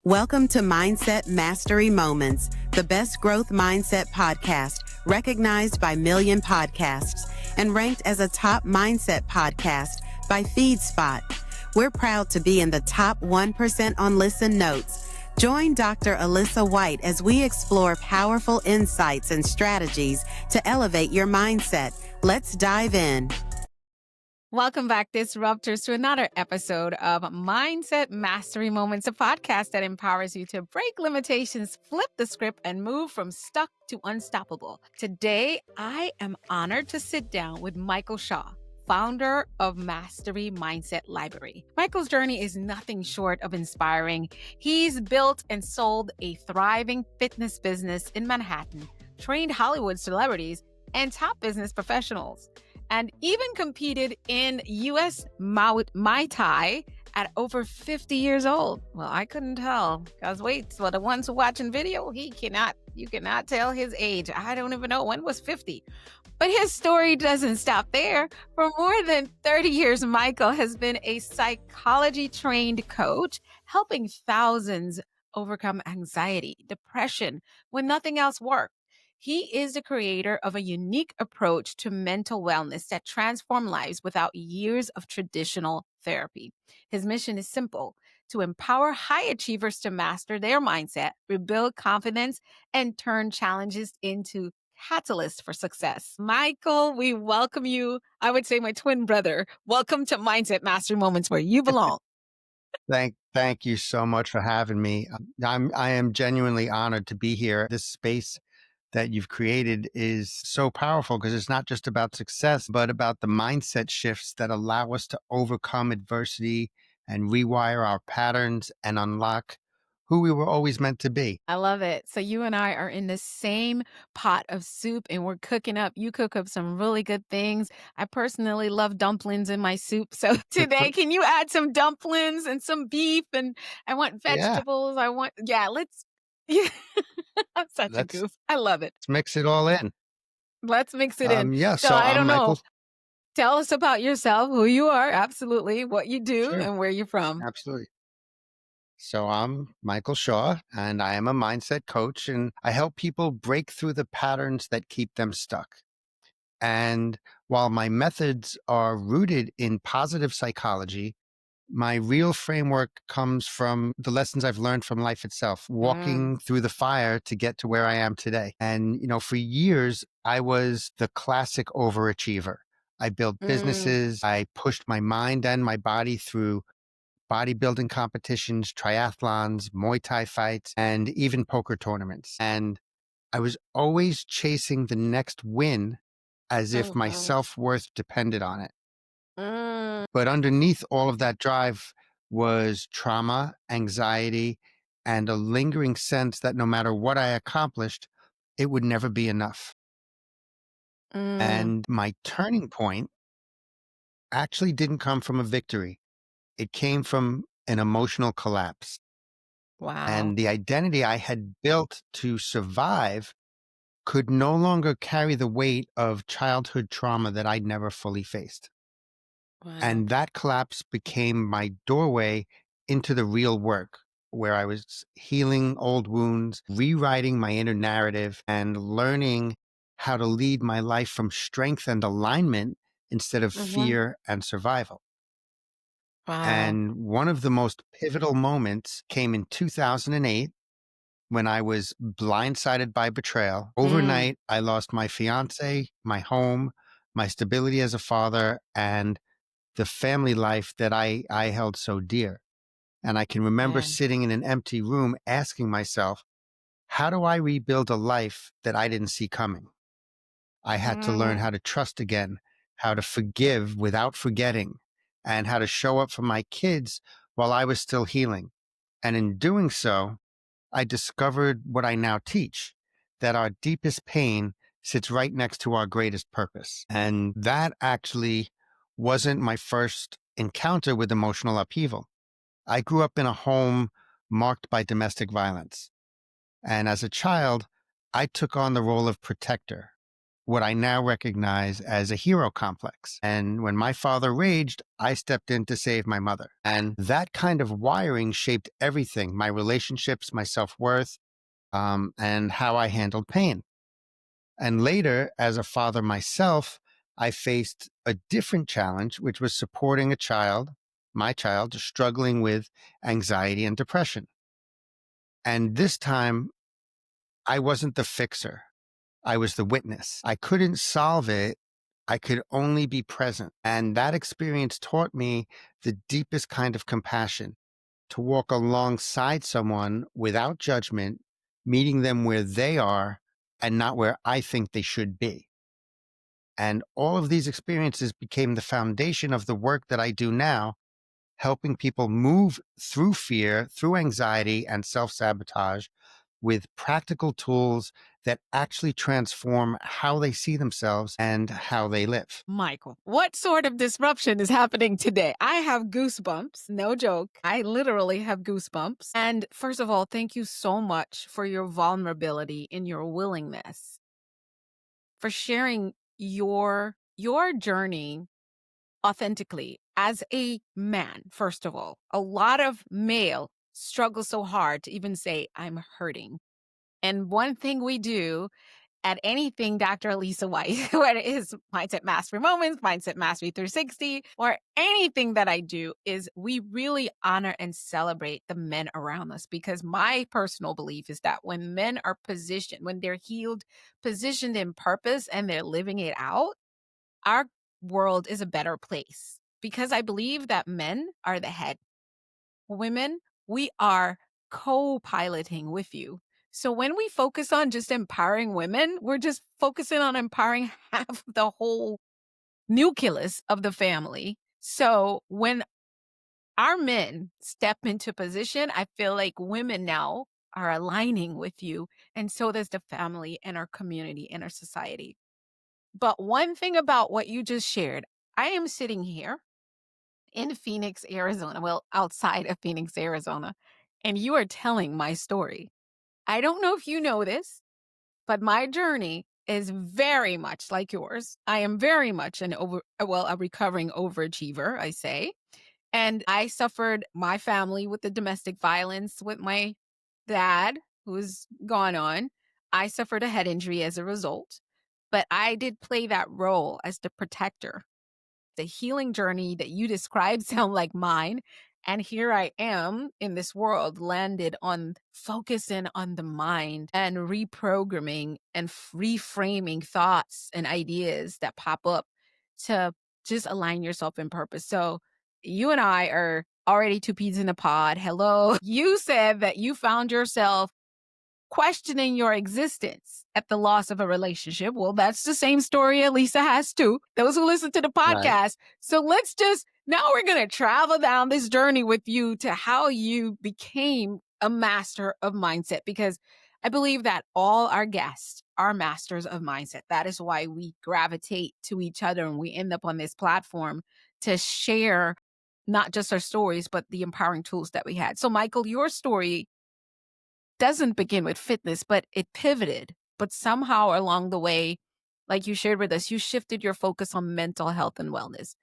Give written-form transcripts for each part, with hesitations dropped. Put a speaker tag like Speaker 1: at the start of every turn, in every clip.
Speaker 1: Welcome to Mindset Mastery Moments, the best growth mindset podcast recognized by Million Podcasts and ranked as a top mindset podcast by FeedSpot. We're proud to be in the top 1% on Listen Notes. Join Dr. Alisa Whyte as we explore powerful insights and strategies to elevate your mindset. Let's dive in.
Speaker 2: Welcome back, Disruptors, to another episode of Mindset Mastery Moments, a podcast that empowers you to break limitations, flip the script, and move from stuck to unstoppable. Today, I am honored to sit down with Michael Shaw, founder of Mastery Mindset Library. Michael's journey is nothing short of inspiring. He's built and sold a thriving fitness business in Manhattan, trained Hollywood celebrities and top business professionals, and even competed in U.S. Muay Thai at over 50 years old. Well, I couldn't tell, because wait, for the ones who watching video, you cannot tell his age. I don't even know when was 50. But his story doesn't stop there. For more than 30 years, Michael has been a psychology-trained coach, helping thousands overcome anxiety, depression, when nothing else worked. He is the creator of a unique approach to mental wellness that transforms lives without years of traditional therapy. His mission is simple: to empower high achievers to master their mindset, rebuild confidence, and turn challenges into catalysts for success. Michael, we welcome you. I would say my twin brother. Welcome to Mindset Mastery Moments, where you belong.
Speaker 3: Thank you so much for having me. I am genuinely honored to be here. This space that you've created is so powerful because it's not just about success, but about the mindset shifts that allow us to overcome adversity and rewire our patterns and unlock who we were always meant to be.
Speaker 2: I love it. So you and I are in the same pot of soup and we're cooking up. You cook up some really good things. I personally love dumplings in my soup. So today, can you add some dumplings and some beef? And I want vegetables. Let's, I'm such a goof. I love it.
Speaker 3: Let's mix it all in.
Speaker 2: Let's mix it in.
Speaker 3: So
Speaker 2: I don't know.
Speaker 3: Michael.
Speaker 2: Tell us about yourself, who you are, absolutely, what you do,
Speaker 3: Sure.
Speaker 2: and where you're from.
Speaker 3: Absolutely. So I'm Michael Shaw, and I am a mindset coach, and I help people break through the patterns that keep them stuck. And while my methods are rooted in positive psychology, my real framework comes from the lessons I've learned from life itself, walking through the fire to get to where I am today. And, for years, I was the classic overachiever. I built businesses. I pushed my mind and my body through bodybuilding competitions, triathlons, Muay Thai fights, and even poker tournaments. And I was always chasing the next win as if my self-worth depended on it. But underneath all of that drive was trauma, anxiety, and a lingering sense that no matter what I accomplished, it would never be enough. And my turning point actually didn't come from a victory. It came from an emotional collapse.
Speaker 2: Wow.
Speaker 3: And the identity I had built to survive could no longer carry the weight of childhood trauma that I'd never fully faced.
Speaker 2: Wow.
Speaker 3: And that collapse became my doorway into the real work, where I was healing old wounds, rewriting my inner narrative, and learning how to lead my life from strength and alignment instead of fear and survival.
Speaker 2: Wow.
Speaker 3: And one of the most pivotal moments came in 2008 when I was blindsided by betrayal. Overnight, I lost my fiance, my home, my stability as a father, and the family life that I held so dear. And I can remember sitting in an empty room asking myself, how do I rebuild a life that I didn't see coming? I had to learn how to trust again, how to forgive without forgetting, and how to show up for my kids while I was still healing. And in doing so, I discovered what I now teach, that our deepest pain sits right next to our greatest purpose. And that actually wasn't my first encounter with emotional upheaval. I grew up in a home marked by domestic violence. And as a child, I took on the role of protector, what I now recognize as a hero complex. And when my father raged, I stepped in to save my mother. And that kind of wiring shaped everything, my relationships, my self-worth, and how I handled pain. And later, as a father myself, I faced a different challenge, which was supporting a child, my child, struggling with anxiety and depression. And this time, I wasn't the fixer. I was the witness. I couldn't solve it. I could only be present. And that experience taught me the deepest kind of compassion, to walk alongside someone without judgment, meeting them where they are and not where I think they should be. And all of these experiences became the foundation of the work that I do now, helping people move through fear, through anxiety and self-sabotage with practical tools that actually transform how they see themselves and how they live.
Speaker 2: Michael, what sort of disruption is happening today? I have goosebumps, no joke. I literally have goosebumps. And first of all, thank you so much for your vulnerability and your willingness for sharing your journey authentically as a man. First of all, a lot of male struggle so hard to even say I'm hurting. And one thing we do at anything Dr. Alisa Whyte, whether it is Mindset Mastery Moments, Mindset Mastery 360, or anything that I do, is we really honor and celebrate the men around us. Because my personal belief is that when men are positioned, when they're healed, positioned in purpose, and they're living it out, our world is a better place. Because I believe that men are the head. Women, we are co-piloting with you. So when we focus on just empowering women, we're just focusing on empowering half the whole nucleus of the family. So when our men step into position, I feel like women now are aligning with you. And so does the family and our community and our society. But one thing about what you just shared, I am sitting here in Phoenix, Arizona, well, outside of Phoenix, Arizona, and you are telling my story. I don't know if you know this, but my journey is very much like yours. I am very much a recovering overachiever, I say. And I suffered my family with the domestic violence with my dad, who's gone on. I suffered a head injury as a result, but I did play that role as the protector. The healing journey that you described sound like mine. And here I am in this world, landed on focusing on the mind and reprogramming and reframing thoughts and ideas that pop up to just align yourself in purpose. So you and I are already two peas in a pod. Hello. You said that you found yourself questioning your existence at the loss of a relationship. Well, that's the same story Alisa has too. Those who listen to the
Speaker 3: Right.
Speaker 2: podcast. So now we're going to travel down this journey with you to how you became a master of mindset, because I believe that all our guests are masters of mindset. That is why we gravitate to each other and we end up on this platform to share not just our stories, but the empowering tools that we had. So Michael, your story doesn't begin with fitness, but it pivoted. But somehow along the way, like you shared with us, you shifted your focus on mental health and wellness.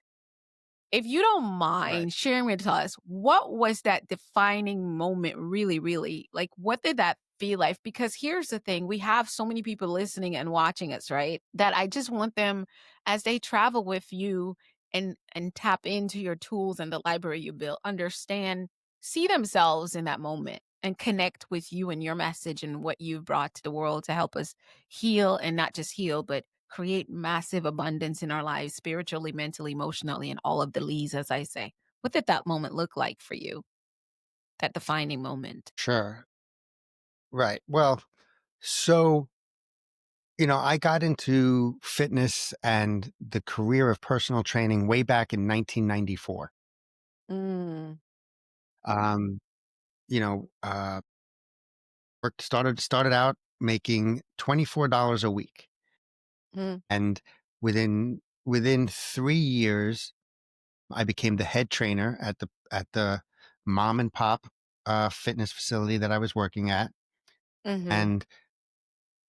Speaker 2: If you don't
Speaker 3: Right.
Speaker 2: mind sharing with us, what was that defining moment really, really? Like, what did that feel like? Because here's the thing, we have so many people listening and watching us, right? That I just want them, as they travel with you and tap into your tools and the library you built, understand, see themselves in that moment and connect with you and your message and what you've brought to the world to help us heal, and not just heal, but create massive abundance in our lives, spiritually, mentally, emotionally, and all of the leads, as I say. What did that moment look like for you? That defining moment?
Speaker 3: Sure. Right. Well, so, I got into fitness and the career of personal training way back in 1994.
Speaker 2: Mm,
Speaker 3: Um, you know, uh, started out making $24 a week.
Speaker 2: mm,
Speaker 3: And within 3 years, I became the head trainer at the mom and pop fitness facility that I was working at.
Speaker 2: mm-hmm.
Speaker 3: And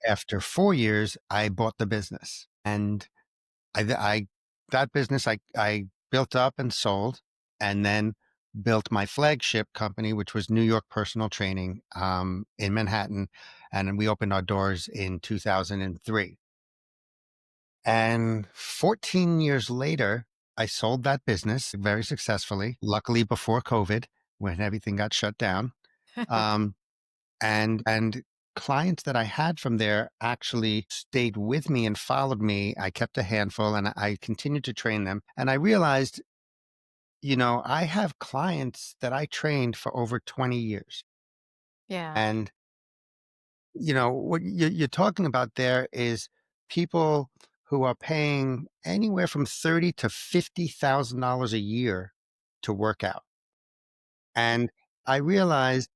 Speaker 3: after 4 years, I bought the business. And I that business I built up and sold, and then built my flagship company, which was New York Personal Training in Manhattan, and we opened our doors in 2003. And 14 years later, I sold that business very successfully, luckily before COVID, when everything got shut down. Um, and clients that I had from there actually stayed with me and followed me. I kept a handful and I continued to train them. And I realized, I have clients that I trained for over 20 years.
Speaker 2: Yeah.
Speaker 3: And, what you're talking about there is people who are paying anywhere from 30 to $50,000 a year to work out. And I realized,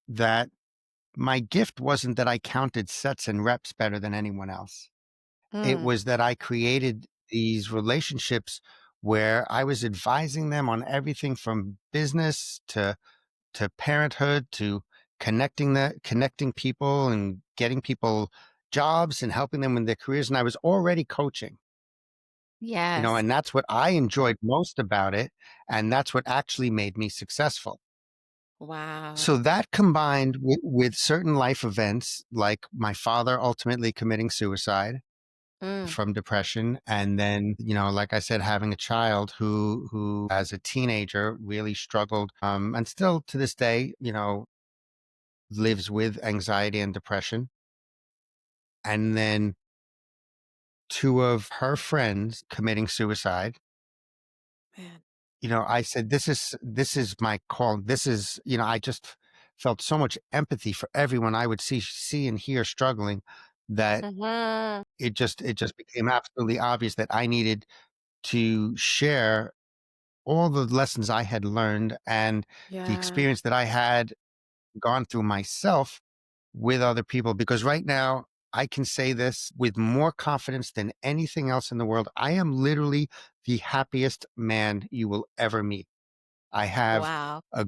Speaker 3: that my gift wasn't that I counted sets and reps better than anyone else. It
Speaker 2: Mm.
Speaker 3: was that I created these relationships where I was advising them on everything from business to parenthood to connecting people and getting people jobs and helping them in their careers. And I was already coaching,
Speaker 2: Yes.
Speaker 3: and that's what I enjoyed most about it. And that's what actually made me successful.
Speaker 2: Wow.
Speaker 3: So that combined with certain life events, like my father ultimately committing suicide
Speaker 2: Mm.
Speaker 3: from depression, and then, like I said, having a child who as a teenager really struggled, and still to this day, lives with anxiety and depression. And then two of her friends committing suicide.
Speaker 2: Man.
Speaker 3: I said, this is my call. This is, I just felt so much empathy for everyone I would see and hear struggling, that
Speaker 2: Mhm.
Speaker 3: it just became absolutely obvious that I needed to share all the lessons I had learned and the
Speaker 2: Yeah.
Speaker 3: experience that I had gone through myself with other people. Because right now, I can say this with more confidence than anything else in the world. I am literally the happiest man you will ever meet. I have
Speaker 2: Wow.
Speaker 3: the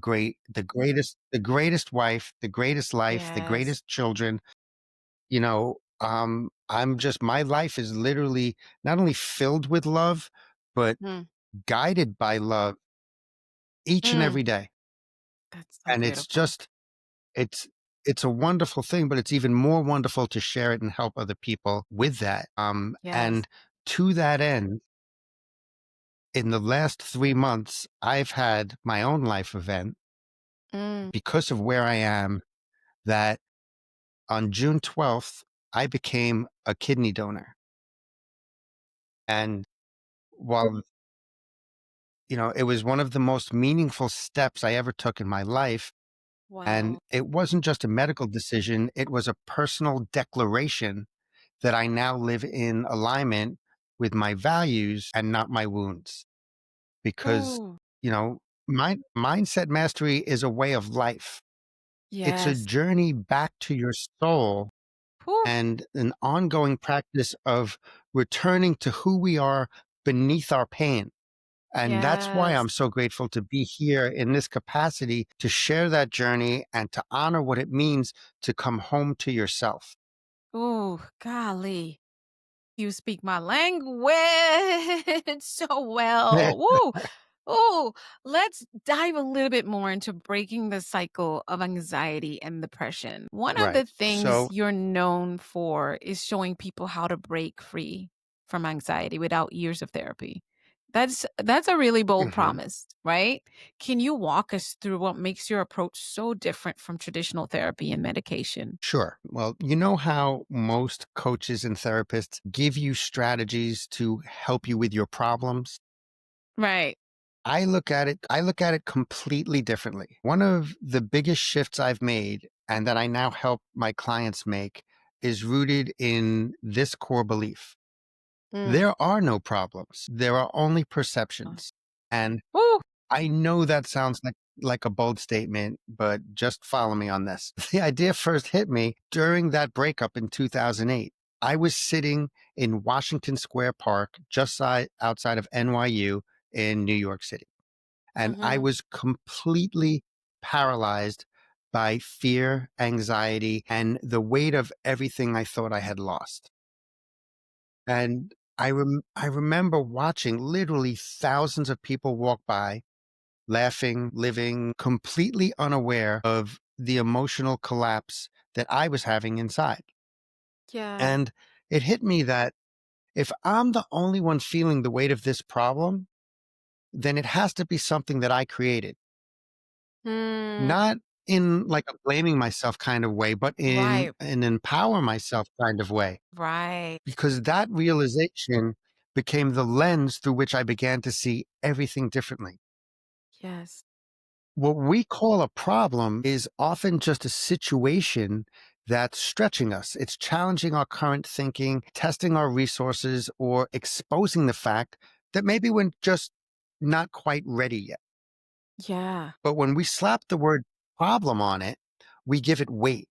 Speaker 3: greatest wife, the greatest life, the
Speaker 2: Yes.
Speaker 3: greatest children. My life is literally not only filled with love, but
Speaker 2: Mm.
Speaker 3: guided by love each and
Speaker 2: Mm.
Speaker 3: every day.
Speaker 2: That's so
Speaker 3: And it's
Speaker 2: beautiful.
Speaker 3: just, it's, it's a wonderful thing, but it's even more wonderful to share it and help other people with that.
Speaker 2: Yes.
Speaker 3: And to that end, in the last 3 months, I've had my own life event
Speaker 2: Mm.
Speaker 3: because of where I am, that on June 12th, I became a kidney donor. And while, it was one of the most meaningful steps I ever took in my life, and
Speaker 2: Wow.
Speaker 3: it wasn't just a medical decision, it was a personal declaration that I now live in alignment with my values and not my wounds. Because,
Speaker 2: Ooh.
Speaker 3: you know, mindset mastery is a way of life. It's a
Speaker 2: Yes.
Speaker 3: journey back to your soul
Speaker 2: Whew.
Speaker 3: and an ongoing practice of returning to who we are beneath our pain. And that's why
Speaker 2: Yes.
Speaker 3: I'm so grateful to be here in this capacity to share that journey and to honor what it means to come home to yourself.
Speaker 2: Ooh, golly. You speak my language so well. Woo. Oh, let's dive a little bit more into breaking the cycle of anxiety and depression. One of
Speaker 3: Right.
Speaker 2: the things
Speaker 3: So,
Speaker 2: you're known for is showing people how to break free from anxiety without years of therapy. That's a really bold
Speaker 3: mhm.
Speaker 2: promise, right? Can you walk us through what makes your approach so different from traditional therapy and medication?
Speaker 3: Sure. Well, you know how most coaches and therapists give you strategies to help you with your problems?
Speaker 2: Right.
Speaker 3: I look at it completely differently. One of the biggest shifts I've made and that I now help my clients make is rooted in this core belief.
Speaker 2: Mm.
Speaker 3: There are no problems. There are only
Speaker 2: Uh,
Speaker 3: perceptions. And
Speaker 2: Woo.
Speaker 3: I know that sounds like a bold statement, but just follow me on this. The idea first hit me during that breakup in 2008. I was sitting in Washington Square Park, just outside of NYU in New York City. And I
Speaker 2: Mhm.
Speaker 3: was completely paralyzed by fear, anxiety, and the weight of everything I thought I had lost. And I remember watching literally thousands of people walk by, laughing, living, completely unaware of the emotional collapse that I was having inside.
Speaker 2: Yeah.
Speaker 3: And it hit me that if I'm the only one feeling the weight of this problem, then it has to be something that I created.
Speaker 2: Mm,
Speaker 3: Not in like a blaming myself kind of way, but in
Speaker 2: right.
Speaker 3: an empower myself kind of way.
Speaker 2: Right.
Speaker 3: Because that realization became the lens through which I began to see everything differently.
Speaker 2: Yes.
Speaker 3: What we call a problem is often just a situation that's stretching us. It's challenging our current thinking, testing our resources, or exposing the fact that maybe we're just not quite ready yet.
Speaker 2: Yeah.
Speaker 3: But when we slap the word problem on it, we give it weight.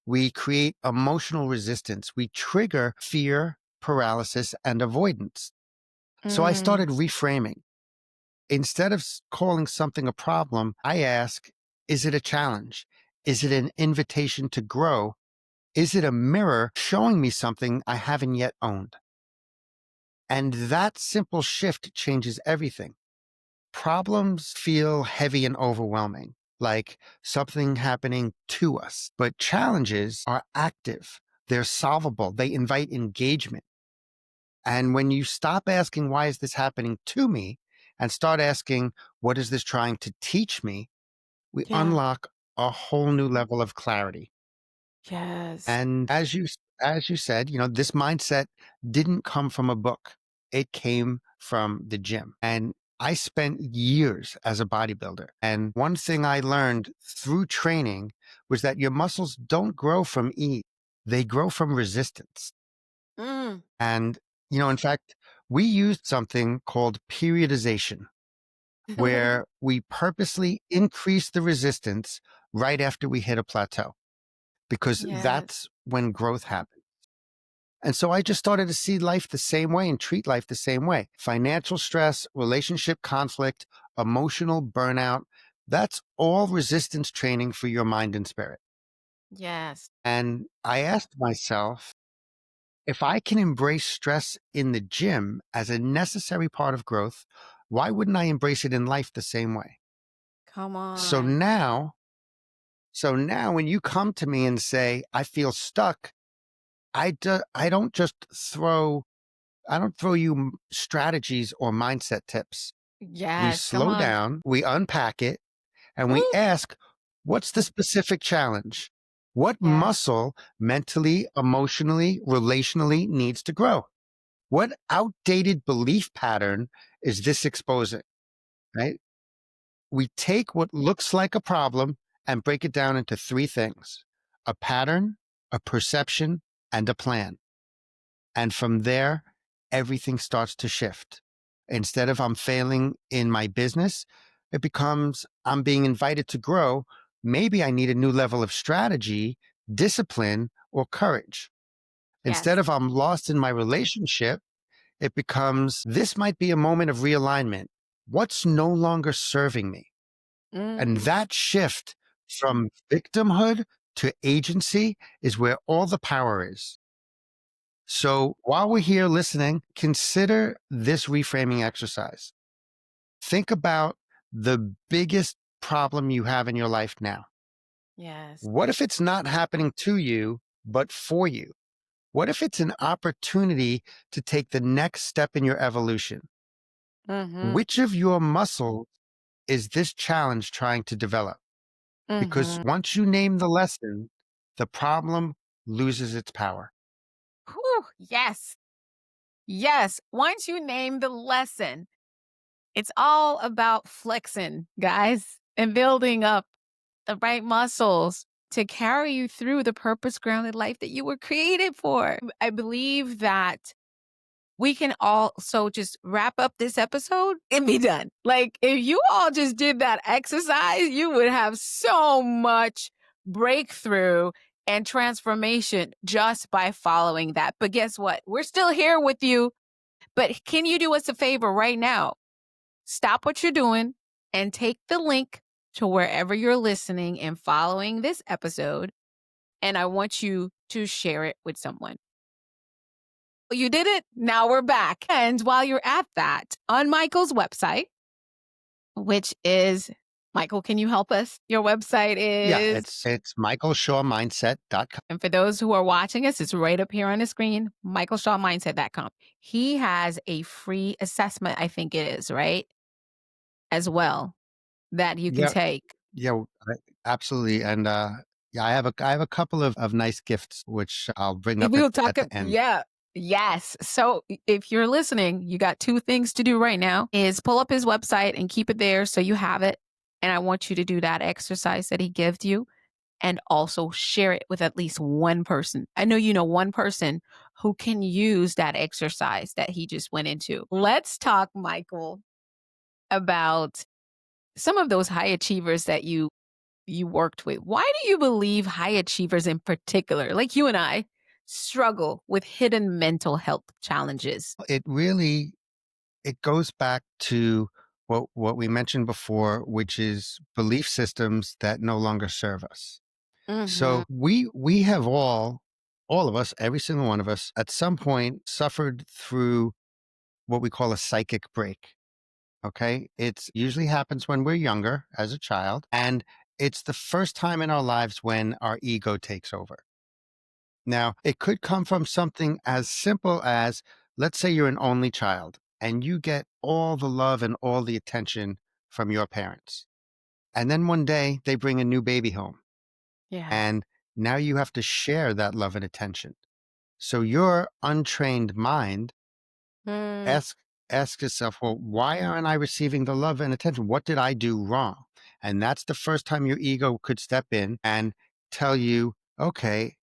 Speaker 3: We create emotional resistance. We trigger fear, paralysis, and avoidance. So I
Speaker 2: Mm,
Speaker 3: started reframing. Instead of calling something a problem, I ask, is it a challenge? Is it an invitation to grow? Is it a mirror showing me something I haven't yet owned? And that simple shift changes everything. Problems feel heavy and overwhelming, like something happening to us. But challenges are active, they're solvable, they invite engagement. And when you stop asking, why is this happening to me? And start asking, what is this trying to teach me? We
Speaker 2: yeah.
Speaker 3: unlock a whole new level of clarity.
Speaker 2: Yes.
Speaker 3: And as you said, this mindset didn't come from a book. It came from the gym. And I spent years as a bodybuilder. And one thing I learned through training was that your muscles don't grow from ease. They grow from resistance.
Speaker 2: Mm.
Speaker 3: And, in fact, we used something called periodization, where we purposely increase the resistance right after we hit a plateau, because
Speaker 2: Yes.
Speaker 3: that's when growth happens. And so I just started to see life the same way and treat life the same way. Financial stress, relationship conflict, emotional burnout, that's all resistance training for your mind and spirit.
Speaker 2: Yes.
Speaker 3: And I asked myself, if I can embrace stress in the gym as a necessary part of growth, why wouldn't I embrace it in life the same way?
Speaker 2: Come
Speaker 3: So
Speaker 2: on.
Speaker 3: now, so now when you come to me and say, I feel stuck, I don't just I don't throw you strategies or mindset tips. We
Speaker 2: Yes. Come
Speaker 3: slow
Speaker 2: on.
Speaker 3: down, we unpack it, and we
Speaker 2: Woo.
Speaker 3: ask, what's the specific challenge? What
Speaker 2: Yes.
Speaker 3: muscle mentally, emotionally, relationally needs to grow? What outdated belief pattern is this exposing? Right? We take what looks like a problem and break it down into three things: a pattern, a perception, and a plan. And from there, everything starts to shift. Instead of I'm failing in my business, it becomes I'm being invited to grow. Maybe I need a new level of strategy, discipline, or courage. Instead
Speaker 2: Yes.
Speaker 3: of I'm lost in my relationship, it becomes this might be a moment of realignment. What's no longer serving me? And
Speaker 2: Mm.
Speaker 3: that shift from victimhood to agency is where all the power is. So while we're here listening, consider this reframing exercise. Think about the biggest problem you have in your life now.
Speaker 2: Yes.
Speaker 3: What if it's not happening to you, but for you? What if it's an opportunity to take the next step in your evolution?
Speaker 2: Mm-hmm.
Speaker 3: Which of your muscles is this challenge trying to develop? Because
Speaker 2: Mm-hmm.
Speaker 3: once you name the lesson, the problem loses its power.
Speaker 2: Whew. Yes. Yes. Once you name the lesson, it's all about flexing, guys, and building up the right muscles to carry you through the purpose grounded life that you were created for. I believe that we can also just wrap up this episode and be done. Like, if you all just did that exercise, you would have so much breakthrough and transformation just by following that. But guess what? We're still here with you. But can you do us a favor right now? Stop what you're doing and take the link to wherever you're listening and following this episode. And I want you to share it with someone. You did it. Now we're back. And while you're at that, on Michael's website, which is Michael, can you help us? Your website
Speaker 3: Yeah,
Speaker 2: is,
Speaker 3: it's michaelshawmindset.com.
Speaker 2: and for those who are watching us, it's right up here on the screen, michaelshawmindset.com. He has a free assessment, I think it is, right? As well, that you can
Speaker 3: Yeah,
Speaker 2: take.
Speaker 3: yeah, absolutely. And yeah, I have a couple of nice gifts which I'll bring up
Speaker 2: We'll talk.
Speaker 3: at the end.
Speaker 2: Yeah. Yes. So if you're listening, you got two things to do right now is pull up his website and keep it there so you have it. And I want you to do that exercise that he gives you and also share it with at least one person. I know you know one person who can use that exercise that he just went into. Let's talk, Michael, about some of those high achievers that you worked with. Why do you believe high achievers in particular, like you and I, struggle with hidden mental health challenges?
Speaker 3: It goes back to what we mentioned before, which is belief systems that no longer serve us.
Speaker 2: Mm-hmm.
Speaker 3: So we have all of us, every single one of us, at some point suffered through what we call a psychic break. Okay. It usually happens when we're younger as a child. And it's the first time in our lives when our ego takes over. Now, it could come from something as simple as, let's say you're an only child and you get all the love and all the attention from your parents. And then one day they bring a new baby home
Speaker 2: Yeah.
Speaker 3: and now you have to share that love and attention. So your untrained mind
Speaker 2: Mm,
Speaker 3: ask ask yourself, well, why aren't I receiving the love and attention? What did I do wrong? And that's the first time your ego could step in and tell you, okay,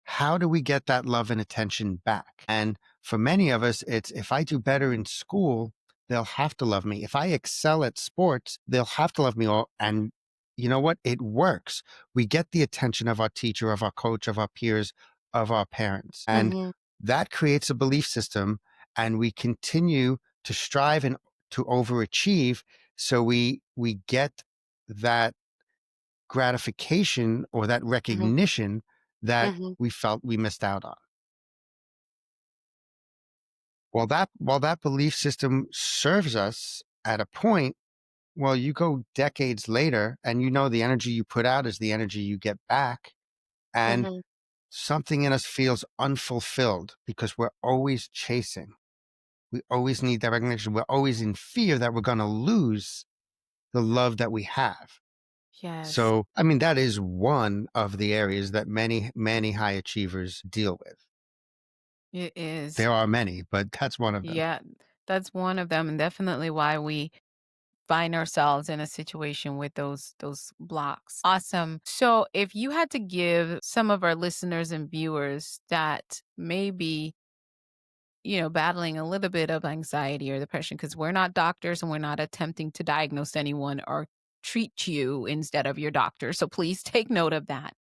Speaker 3: how do we get that love and attention back? And for many of us, it's if I do better in school, they'll have to love me. If I excel at sports, they'll have to love me. And you know what? It works. We get the attention of our teacher, of our coach, of our peers, of our parents. And
Speaker 2: mhm,
Speaker 3: that creates a belief system. And we continue to strive and to overachieve. So we get that gratification or that
Speaker 2: mhm,
Speaker 3: recognition that
Speaker 2: mhm,
Speaker 3: we felt we missed out on. While that belief system serves us at a point, well, you go decades later and you know the energy you put out is the energy you get back. And
Speaker 2: mhm.
Speaker 3: something in us feels unfulfilled because we're always chasing. We always need that recognition. We're always in fear that we're going to lose the love that we have.
Speaker 2: Yes,
Speaker 3: So, I mean, that is one of the areas that many, many high achievers deal with.
Speaker 2: it is.
Speaker 3: There are many, but that's one of them.
Speaker 2: Yeah, that's one of them, and definitely why we find ourselves in a situation with those blocks. Awesome. So, if you had to give some of our listeners and viewers that maybe battling a little bit of anxiety or depression, because we're not doctors and we're not attempting to diagnose anyone or treat you instead of your doctor. So please take note of that.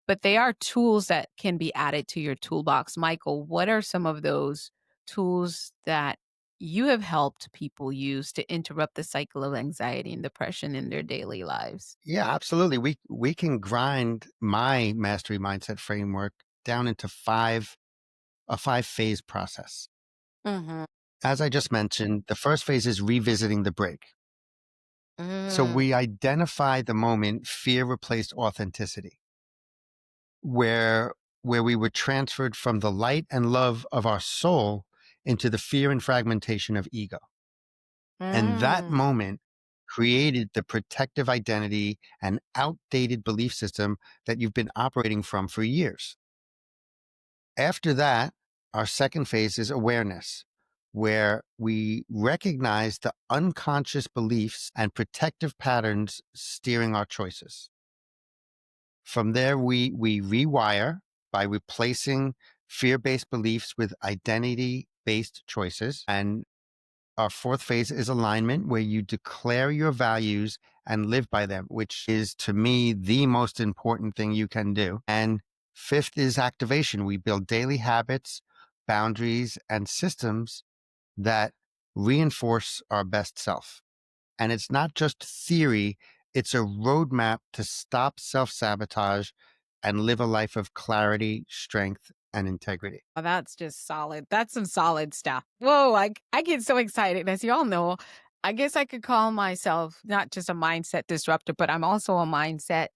Speaker 2: But they are tools that can be added to your toolbox. Michael, what are some of those tools that you have helped people use to interrupt the cycle of anxiety and depression in their daily lives?
Speaker 3: Yeah, absolutely. We can grind my mastery mindset framework down into a 5 phase process.
Speaker 2: Mm-hmm.
Speaker 3: As I just mentioned, the first phase is revisiting the break. So
Speaker 2: Mm,
Speaker 3: we identify the moment fear replaced authenticity, where where we were transferred from the light and love of our soul into the fear and fragmentation of ego. And that
Speaker 2: mm,
Speaker 3: moment created the protective identity and outdated belief system that you've been operating from for years. After that, our second phase is awareness, where we recognize the unconscious beliefs and protective patterns steering our choices. From there, we rewire by replacing fear based beliefs with identity based choices. And our fourth phase is alignment, where you declare your values and live by them, which is to me the most important thing you can do. And fifth is activation. We build daily habits, boundaries, and systems that reinforce our best self. And it's not just theory, it's a roadmap to stop self sabotage and live a life of clarity, strength, and integrity.
Speaker 2: Oh, that's just solid. That's some solid stuff. Whoa, I get so excited. As you all know, I guess I could call myself not just a mindset disruptor, but I'm also a mindset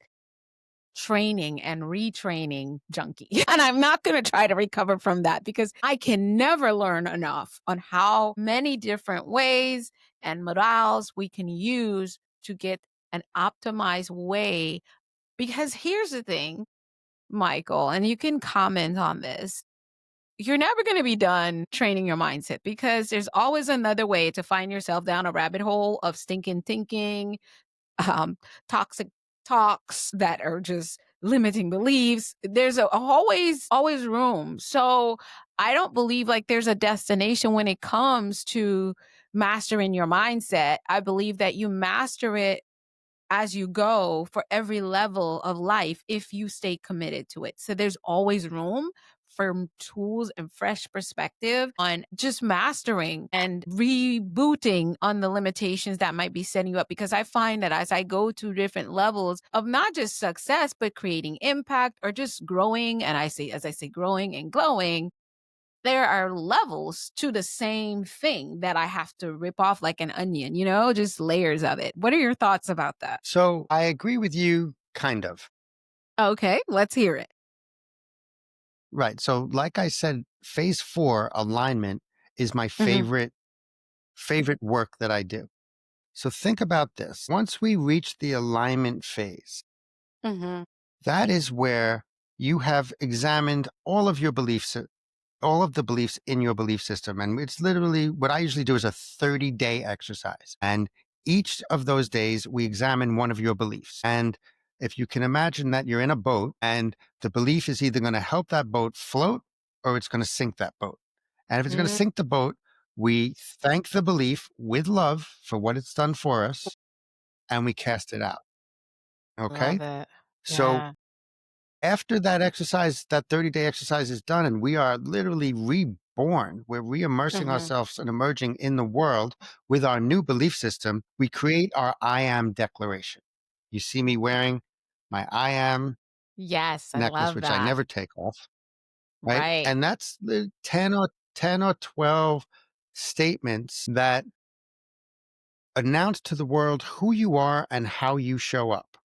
Speaker 2: training and retraining junkie. And I'm not going to try to recover from that because I can never learn enough on how many different ways and modals we can use to get an optimized way. Because here's the thing, Michael, and you can comment on this. You're never going to be done training your mindset because there's always another way to find yourself down a rabbit hole of stinking thinking, um, toxic talks that are just limiting beliefs. There's always room. So I don't believe like there's a destination when it comes to mastering your mindset. I believe that you master it as you go for every level of life if you stay committed to it. So there's always room for tools and fresh perspective on just mastering and rebooting on the limitations that might be setting you up. Because I find that as I go to different levels of not just success, but creating impact or just growing, and as I say, growing and glowing, there are levels to the same thing that I have to rip off like an onion, just layers of it. What are your thoughts about that?
Speaker 3: So I agree with you, kind of.
Speaker 2: Okay, let's hear it.
Speaker 3: Right. So, like I said, phase 4 alignment is my
Speaker 2: Mhm,
Speaker 3: favorite work that I do. So think about this. Once we reach the alignment phase,
Speaker 2: mhm,
Speaker 3: that is where you have examined all of your beliefs, all of the beliefs in your belief system. And it's literally what I usually do is a 30-day exercise. And each of those days, we examine one of your beliefs. And if you can imagine that you're in a boat and the belief is either going to help that boat float or it's going to sink that boat. And if it's going to
Speaker 2: mhm.
Speaker 3: sink the boat, we thank the belief with love for what it's done for us and we cast it out. Okay.
Speaker 2: Love it.
Speaker 3: So
Speaker 2: Yeah.
Speaker 3: after that exercise, that 30-day exercise is done, and we are literally reborn. We're re-immersing
Speaker 2: Mhm.
Speaker 3: ourselves and emerging in the world with our new belief system. We create our I am declaration. You see me wearing my I am
Speaker 2: Yes, I
Speaker 3: necklace,
Speaker 2: love
Speaker 3: which I
Speaker 2: that.
Speaker 3: never take off, right?
Speaker 2: Right.
Speaker 3: And that's the 10 or 12 statements that announce to the world who you are and how you show up.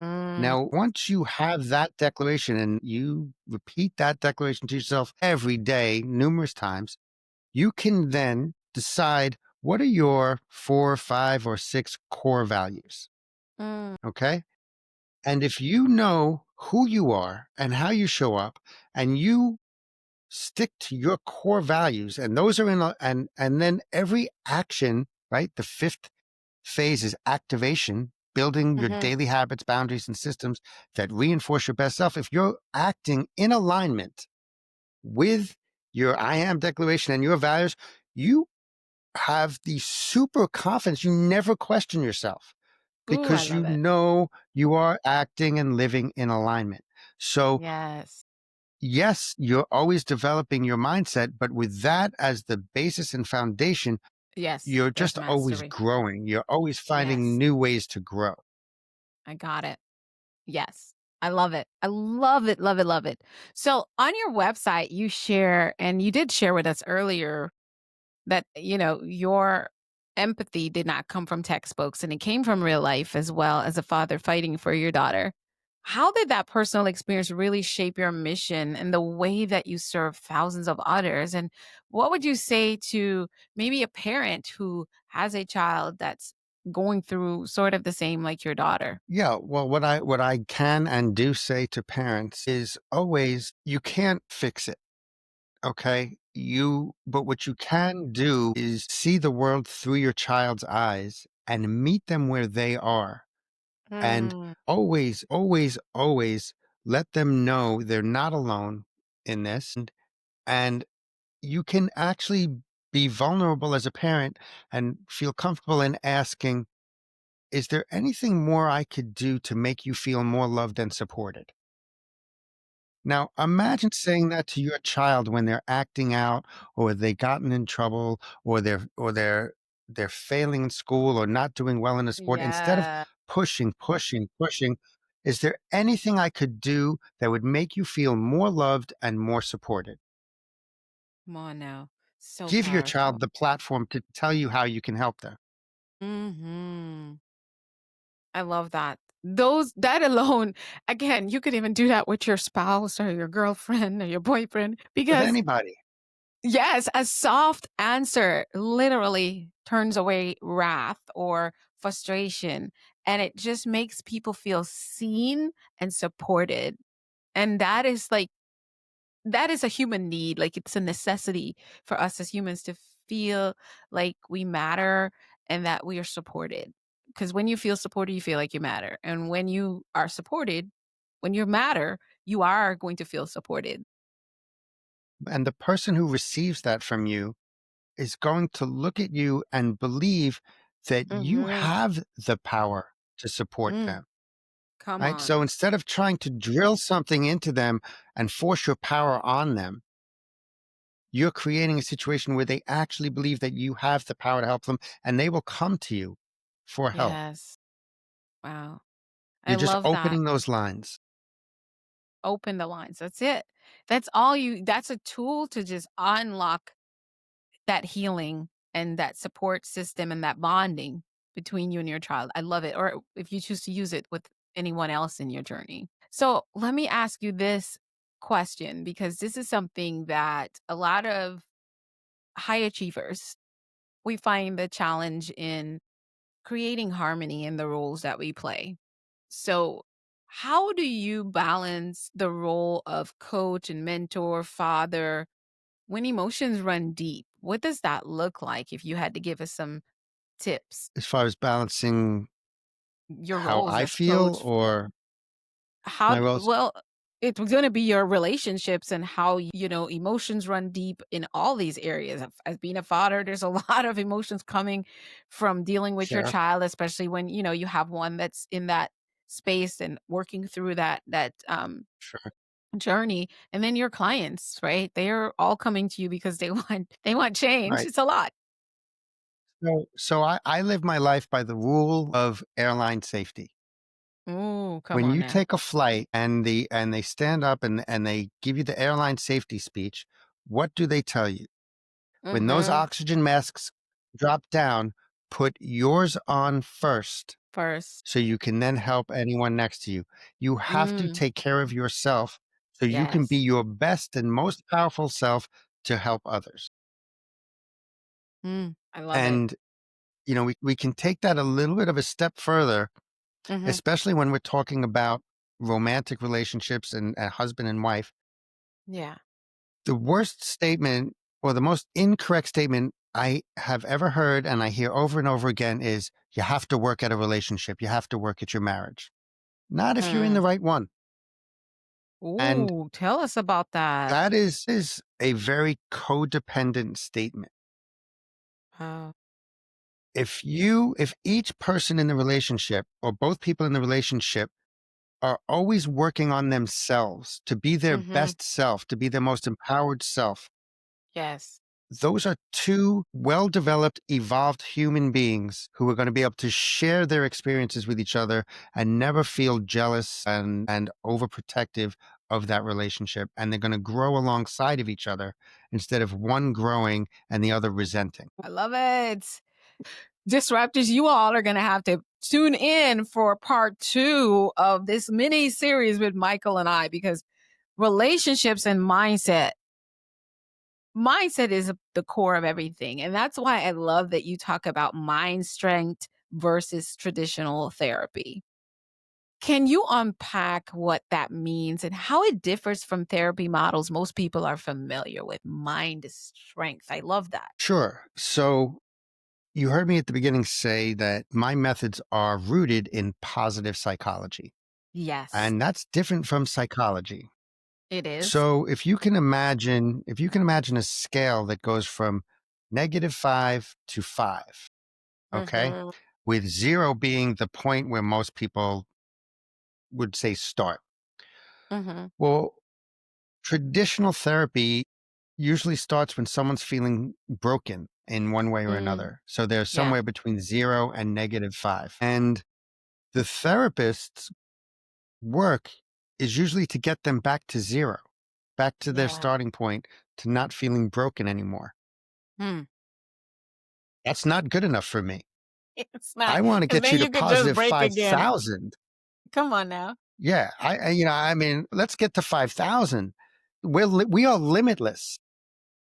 Speaker 2: Mm,
Speaker 3: Now, once you have that declaration and you repeat that declaration to yourself every day, numerous times, you can then decide what are your 4, 5, or 6 core values.
Speaker 2: mm,
Speaker 3: Okay. And if you know who you are and how you show up, and you stick to your core values, and those are and then every action, right? The fifth phase is activation, building your
Speaker 2: mhm,
Speaker 3: daily habits, boundaries, and systems that reinforce your best self. If you're acting in alignment with your I am declaration and your values, you have the super confidence. You never question yourself
Speaker 2: ooh, I
Speaker 3: because you
Speaker 2: love it.
Speaker 3: know you are acting and living in alignment. So,
Speaker 2: Yes.
Speaker 3: yes, you're always developing your mindset, but with that as the basis and foundation,
Speaker 2: Yes,
Speaker 3: you're
Speaker 2: there's
Speaker 3: just always
Speaker 2: mastery.
Speaker 3: growing. You're always finding
Speaker 2: Yes,
Speaker 3: new ways to grow.
Speaker 2: I got it. Yes. I love it. I love it, love it, love it. So on your website, you share, and you did share with us earlier that, your empathy did not come from textbooks and it came from real life as well as a father fighting for your daughter. How did that personal experience really shape your mission and the way that you serve thousands of others? And what would you say to maybe a parent who has a child that's going through sort of the same like your daughter?
Speaker 3: Yeah, well, what I can and do say to parents is always you can't fix it, okay? But what you can do is see the world through your child's eyes and meet them where they are. And
Speaker 2: Mm,
Speaker 3: always, always, always let them know they're not alone in this. And you can actually be vulnerable as a parent and feel comfortable in asking, is there anything more I could do to make you feel more loved and supported? Now, imagine saying that to your child when they're acting out or they gotten in trouble or they're failing in school or not doing well in a sport. Instead of
Speaker 2: yeah.
Speaker 3: pushing, pushing, pushing, Is there anything I could do that would make you feel more loved and more supported?
Speaker 2: Come on now. So
Speaker 3: Give your
Speaker 2: powerful.
Speaker 3: child the platform to tell you how you can help them.
Speaker 2: Mhm. I love that. That alone, again, you could even do that with your spouse or your girlfriend or your boyfriend
Speaker 3: With
Speaker 2: because
Speaker 3: anybody.
Speaker 2: yes, a soft answer literally turns away wrath or frustration, and it just makes people feel seen and supported. And that is a human need. Like it's a necessity for us as humans to feel like we matter and that we are supported. Because when you feel supported, you feel like you matter. And when you are supported, when you matter, you are going to feel supported.
Speaker 3: And the person who receives that from you is going to look at you and believe that you
Speaker 2: Hmm.
Speaker 3: have the power to support
Speaker 2: Mm,
Speaker 3: them.
Speaker 2: come
Speaker 3: Right.
Speaker 2: on.
Speaker 3: So instead of trying to drill something into them and force your power on them, you're creating a situation where they actually believe that you have the power to help them and they will come to you for help.
Speaker 2: Yes. Wow. I
Speaker 3: You're just
Speaker 2: love that.
Speaker 3: opening those lines.
Speaker 2: Open the lines. That's it. That's a tool to just unlock that healing and that support system and that bonding between you and your child. I love it. Or if you choose to use it with anyone else in your journey. So let me ask you this question because this is something that a lot of high achievers, we find the challenge in creating harmony in the roles that we play. So, how do you balance the role of coach and mentor, father, when emotions run deep? What does that look like if you had to give us some tips?
Speaker 3: As far as balancing
Speaker 2: Your
Speaker 3: how
Speaker 2: roles
Speaker 3: I
Speaker 2: as
Speaker 3: feel
Speaker 2: coach,
Speaker 3: or
Speaker 2: how
Speaker 3: my
Speaker 2: d
Speaker 3: roles.
Speaker 2: well, it's gonna be your relationships and how, emotions run deep in all these areas. As being a father, there's a lot of emotions coming from dealing with your
Speaker 3: Sure.
Speaker 2: child, especially when, you have one that's in that space and working through that
Speaker 3: Sure.
Speaker 2: journey, and then your clients, right? They're all coming to you because they want change.
Speaker 3: Right.
Speaker 2: It's a lot.
Speaker 3: So I live my life by the rule of airline safety.
Speaker 2: Ooh, come
Speaker 3: When
Speaker 2: on
Speaker 3: you
Speaker 2: now.
Speaker 3: take a flight and they stand up and they give you the airline safety speech, what do they tell you? When those
Speaker 2: Mhm.
Speaker 3: oxygen masks drop down, put yours on first
Speaker 2: First.
Speaker 3: so you can then help anyone next to you. You have to
Speaker 2: Mm,
Speaker 3: take care of yourself so you can be
Speaker 2: yes.
Speaker 3: your best and most powerful self to help others.
Speaker 2: I love it.
Speaker 3: And, we can take that a little bit of a step further,
Speaker 2: Mhm.
Speaker 3: especially when we're talking about romantic relationships and a husband and wife.
Speaker 2: Yeah.
Speaker 3: The worst statement or the most incorrect statement I have ever heard and I hear over and over again is you have to work at a relationship. You have to work at your marriage. Not if you're in the
Speaker 2: Mm.
Speaker 3: right one. And
Speaker 2: Ooh, tell us about that.
Speaker 3: that is a very codependent statement.
Speaker 2: Wow.
Speaker 3: If each person in the relationship or both people in the relationship are always working on themselves to be their
Speaker 2: Mhm.
Speaker 3: best self, to be their most empowered self,
Speaker 2: Yes.
Speaker 3: those are two well developed, evolved human beings who are going to be able to share their experiences with each other and never feel jealous and overprotective of that relationship. And they're going to grow alongside of each other instead of one growing and the other resenting.
Speaker 2: I love it. Disruptors, you all are gonna have to tune in for part 2 of this mini series with Michael and I because relationships and mindset is the core of everything. And that's why I love that you talk about mind strength versus traditional therapy. Can you unpack what that means and how it differs from therapy models most people are familiar with? Mind strength. I love that.
Speaker 3: Sure. So you heard me at the beginning say that my methods are rooted in positive psychology,
Speaker 2: Yes,
Speaker 3: and that's different from psychology.
Speaker 2: it is.
Speaker 3: So if you can imagine a scale that goes from -5 to 5, okay?
Speaker 2: Mhm.
Speaker 3: With 0 being the point where most people would say start.
Speaker 2: Mhm.
Speaker 3: Well, traditional therapy usually starts when someone's feeling broken in one way or
Speaker 2: Mm,
Speaker 3: another. So they're
Speaker 2: yeah.
Speaker 3: somewhere between 0 and -5. And the therapists work is usually to get them back to zero, back to their
Speaker 2: Yeah.
Speaker 3: starting point, to not feeling broken anymore.
Speaker 2: Hmm.
Speaker 3: That's not good enough for me.
Speaker 2: It's not.
Speaker 3: I want to
Speaker 2: Because
Speaker 3: get
Speaker 2: then
Speaker 3: you to
Speaker 2: you could just
Speaker 3: positive
Speaker 2: break again.
Speaker 3: 5,000.
Speaker 2: Come on now.
Speaker 3: Yeah, I mean, let's get to 5,000. We are limitless.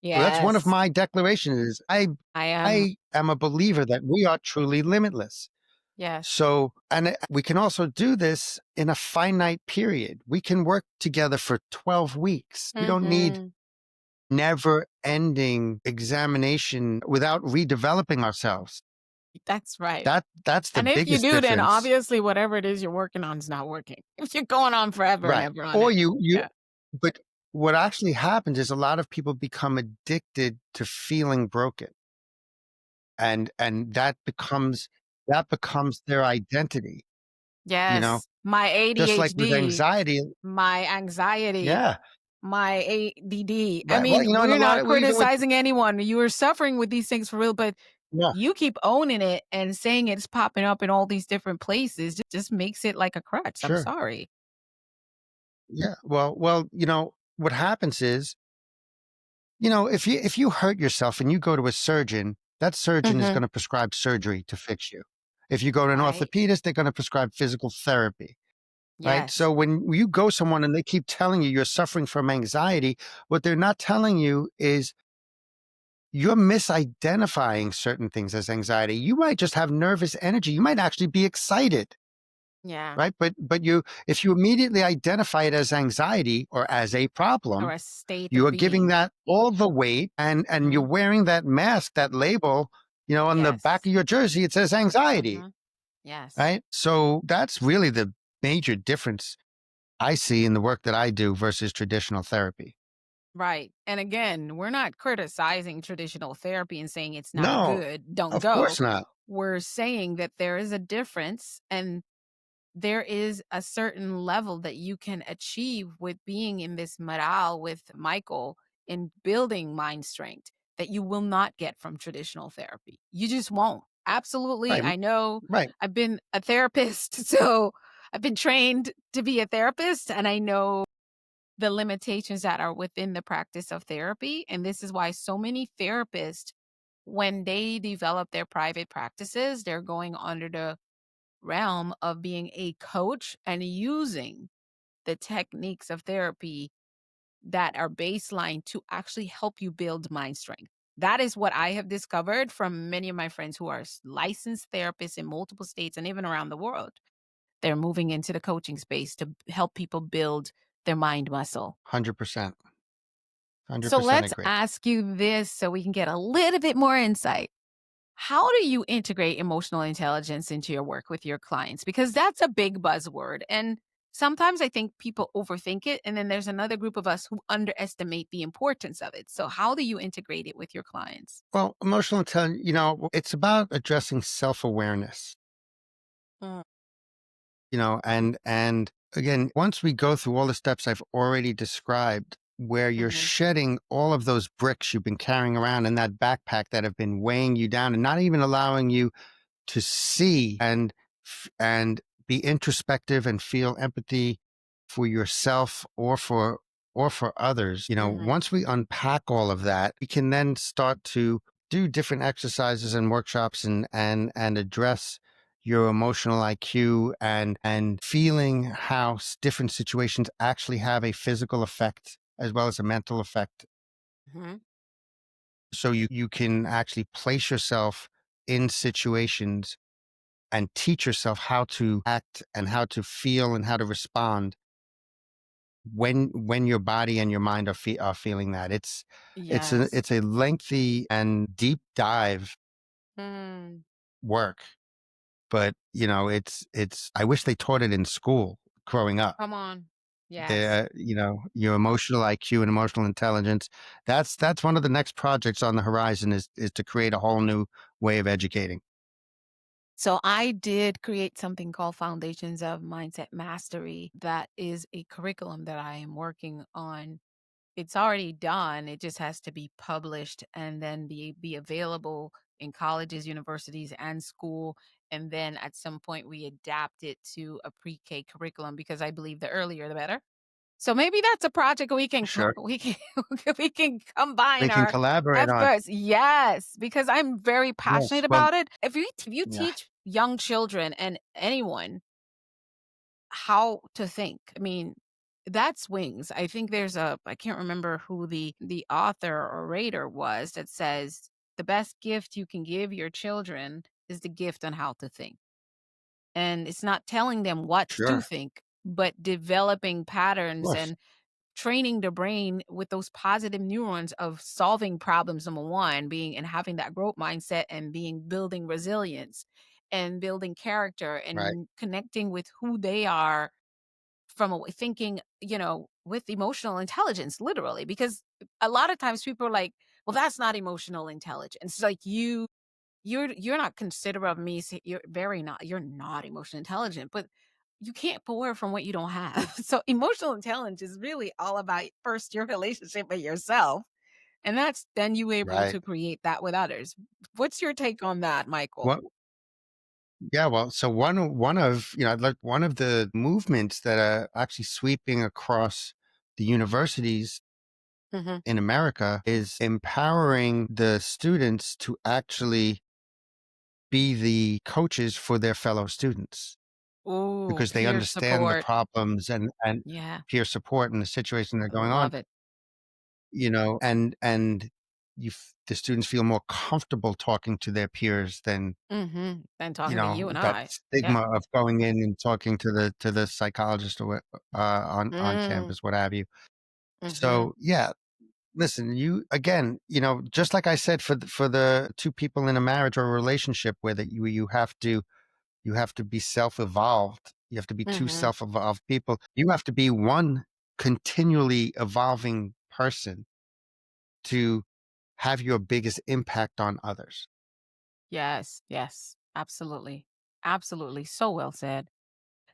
Speaker 3: That's one of
Speaker 2: Yes.
Speaker 3: my declarations is
Speaker 2: I am.
Speaker 3: I am a believer that we are truly limitless.
Speaker 2: Yes.
Speaker 3: So, and we can also do this in a finite period. We can work together for 12 weeks. We don't need
Speaker 2: Hmm.
Speaker 3: never ending examination without redeveloping ourselves.
Speaker 2: That's right.
Speaker 3: That's the
Speaker 2: And if you
Speaker 3: biggest
Speaker 2: do, then
Speaker 3: difference.
Speaker 2: obviously whatever it is you're working on is not working. If you're going on forever and
Speaker 3: Right.
Speaker 2: ever on
Speaker 3: Or
Speaker 2: it. Yeah.
Speaker 3: but what actually happens is a lot of people become addicted to feeling broken. And that becomes their identity, you know,
Speaker 2: Yes. My
Speaker 3: just like with
Speaker 2: ADHD,
Speaker 3: anxiety.
Speaker 2: my anxiety,
Speaker 3: Yeah.
Speaker 2: my ADD. I
Speaker 3: Right. Well,
Speaker 2: mean,
Speaker 3: and a
Speaker 2: we're
Speaker 3: lot
Speaker 2: not
Speaker 3: of well, even with
Speaker 2: criticizing anyone. You are suffering with these things for real, but
Speaker 3: yeah,
Speaker 2: you keep owning it and saying it's popping up in all these different places just makes it like a crutch. I'm
Speaker 3: sure.
Speaker 2: sorry.
Speaker 3: Yeah. Well, what happens is, if you hurt yourself and you go to a surgeon, that surgeon is
Speaker 2: Hmm.
Speaker 3: going to prescribe surgery to fix you. If you go to an
Speaker 2: Right.
Speaker 3: orthopedist, they're going to prescribe physical therapy, right?
Speaker 2: Yes.
Speaker 3: So when you go someone and they keep telling you you're suffering from anxiety, what they're not telling you is you're misidentifying certain things as anxiety. You might just have nervous energy. You might actually be excited,
Speaker 2: Yeah.
Speaker 3: right? But if you immediately identify it as anxiety or as a
Speaker 2: Or
Speaker 3: problem,
Speaker 2: a state
Speaker 3: you
Speaker 2: of
Speaker 3: are giving
Speaker 2: being.
Speaker 3: that all the weight, and you're
Speaker 2: Hmm.
Speaker 3: wearing that mask, that label, on the back
Speaker 2: Yes.
Speaker 3: of your jersey, it says anxiety,
Speaker 2: Hmm. Yes.
Speaker 3: right? So that's really the major difference I see in the work that I do versus traditional therapy.
Speaker 2: Right. And again, we're not criticizing traditional therapy and saying it's not
Speaker 3: No,
Speaker 2: good, don't
Speaker 3: of
Speaker 2: go.
Speaker 3: course not.
Speaker 2: We're saying that there is a difference and there is a certain level that you can achieve with being in this morale with Michael in building mind strength that you will not get from traditional therapy. You just won't. Absolutely.
Speaker 3: Right,
Speaker 2: I know
Speaker 3: right.
Speaker 2: I've been a therapist, so I've been trained to be a therapist and I know the limitations that are within the practice of therapy. And this is why so many therapists, when they develop their private practices, they're going under the realm of being a coach and using the techniques of therapy that are baseline to actually help you build mind strength. That is what I have discovered from many of my friends who are licensed therapists in multiple states and even around the world. They're moving into the coaching space to help people build their mind muscle.
Speaker 3: 100%.
Speaker 2: So
Speaker 3: 100%
Speaker 2: let's
Speaker 3: agree.
Speaker 2: ask you this so we can get a little bit more insight. How do you integrate emotional intelligence into your work with your clients? Because that's a big buzzword. And sometimes I think people overthink it. And then there's another group of us who underestimate the importance of it. So, how do you integrate it with your clients?
Speaker 3: Well, emotional intelligence, it's about addressing self-awareness,
Speaker 2: Mm.
Speaker 3: and again, once we go through all the steps I've already described, where you're
Speaker 2: Hmm.
Speaker 3: shedding all of those bricks you've been carrying around in that backpack that have been weighing you down and not even allowing you to see and be introspective and feel empathy for yourself or for others.
Speaker 2: Hmm.
Speaker 3: Once we unpack all of that, we can then start to do different exercises and workshops and address your emotional IQ and feeling how different situations actually have a physical effect as well as a mental effect,
Speaker 2: Hmm.
Speaker 3: so you can actually place yourself in situations and teach yourself how to act and how to feel and how to respond when your body and your mind are feeling that.
Speaker 2: Yes.
Speaker 3: It's a lengthy and deep dive
Speaker 2: Mm.
Speaker 3: work, but it's I wish they taught it in school growing up.
Speaker 2: Come on. Yes.
Speaker 3: Your emotional IQ and emotional intelligence. That's one of the next projects on the horizon is to create a whole new way of educating.
Speaker 2: So I did create something called Foundations of Mindset Mastery. That is a curriculum that I am working on. It's already done. It just has to be published and then be available in colleges, universities, and school. and then at some point we adapt it to a pre-K curriculum because I believe the earlier the better. So maybe that's a project
Speaker 3: Sure.
Speaker 2: we can we can combine
Speaker 3: We can
Speaker 2: our
Speaker 3: collaborate on.
Speaker 2: efforts. Yes, because I'm very passionate
Speaker 3: Yes. Well,
Speaker 2: about it. If you
Speaker 3: yeah,
Speaker 2: teach young children and anyone how to think, I mean, that's wings. I think there's a I can't remember who the author or writer was that says the best gift you can give your children is the gift on how to think. And it's not telling them what to
Speaker 3: sure.
Speaker 2: think, but developing
Speaker 3: Of
Speaker 2: patterns
Speaker 3: course.
Speaker 2: and training the brain with those positive neurons of solving problems, number one, being and having that growth mindset and being building resilience and building character
Speaker 3: Right.
Speaker 2: and connecting with who they are from thinking, with emotional intelligence, literally. Because a lot of times people are like, well, that's not emotional intelligence. It's like you're not considerate of me. You're not emotionally intelligent, but you can't pour from what you don't have. So emotional intelligence is really all about first your relationship with yourself. And that's then you able
Speaker 3: Right.
Speaker 2: to create that with others. What's your take on that, Michael?
Speaker 3: What Yeah, well, so I'd like one of the movements that are actually sweeping across the universities
Speaker 2: Hmm.
Speaker 3: in America is empowering the students to actually be the coaches for their fellow students
Speaker 2: Ooh,
Speaker 3: because they
Speaker 2: peer
Speaker 3: understand the
Speaker 2: support.
Speaker 3: problems and
Speaker 2: Yeah,
Speaker 3: peer support and the situation they're
Speaker 2: I
Speaker 3: going on,
Speaker 2: love it.
Speaker 3: and the students feel more comfortable talking to their peers than
Speaker 2: And talking to you and
Speaker 3: that
Speaker 2: I. Yeah.
Speaker 3: stigma of going in and talking to the psychologist or on
Speaker 2: Mm,
Speaker 3: campus, what have you.
Speaker 2: mm-hmm.
Speaker 3: So yeah, listen, you again, just like I said for the two people in a marriage or a relationship where that you have to be self-evolved. You have to be two
Speaker 2: Mm-hmm.
Speaker 3: self-evolved people. You have to be one continually evolving person to have your biggest impact on others.
Speaker 2: Yes, yes, absolutely. Absolutely. So well said.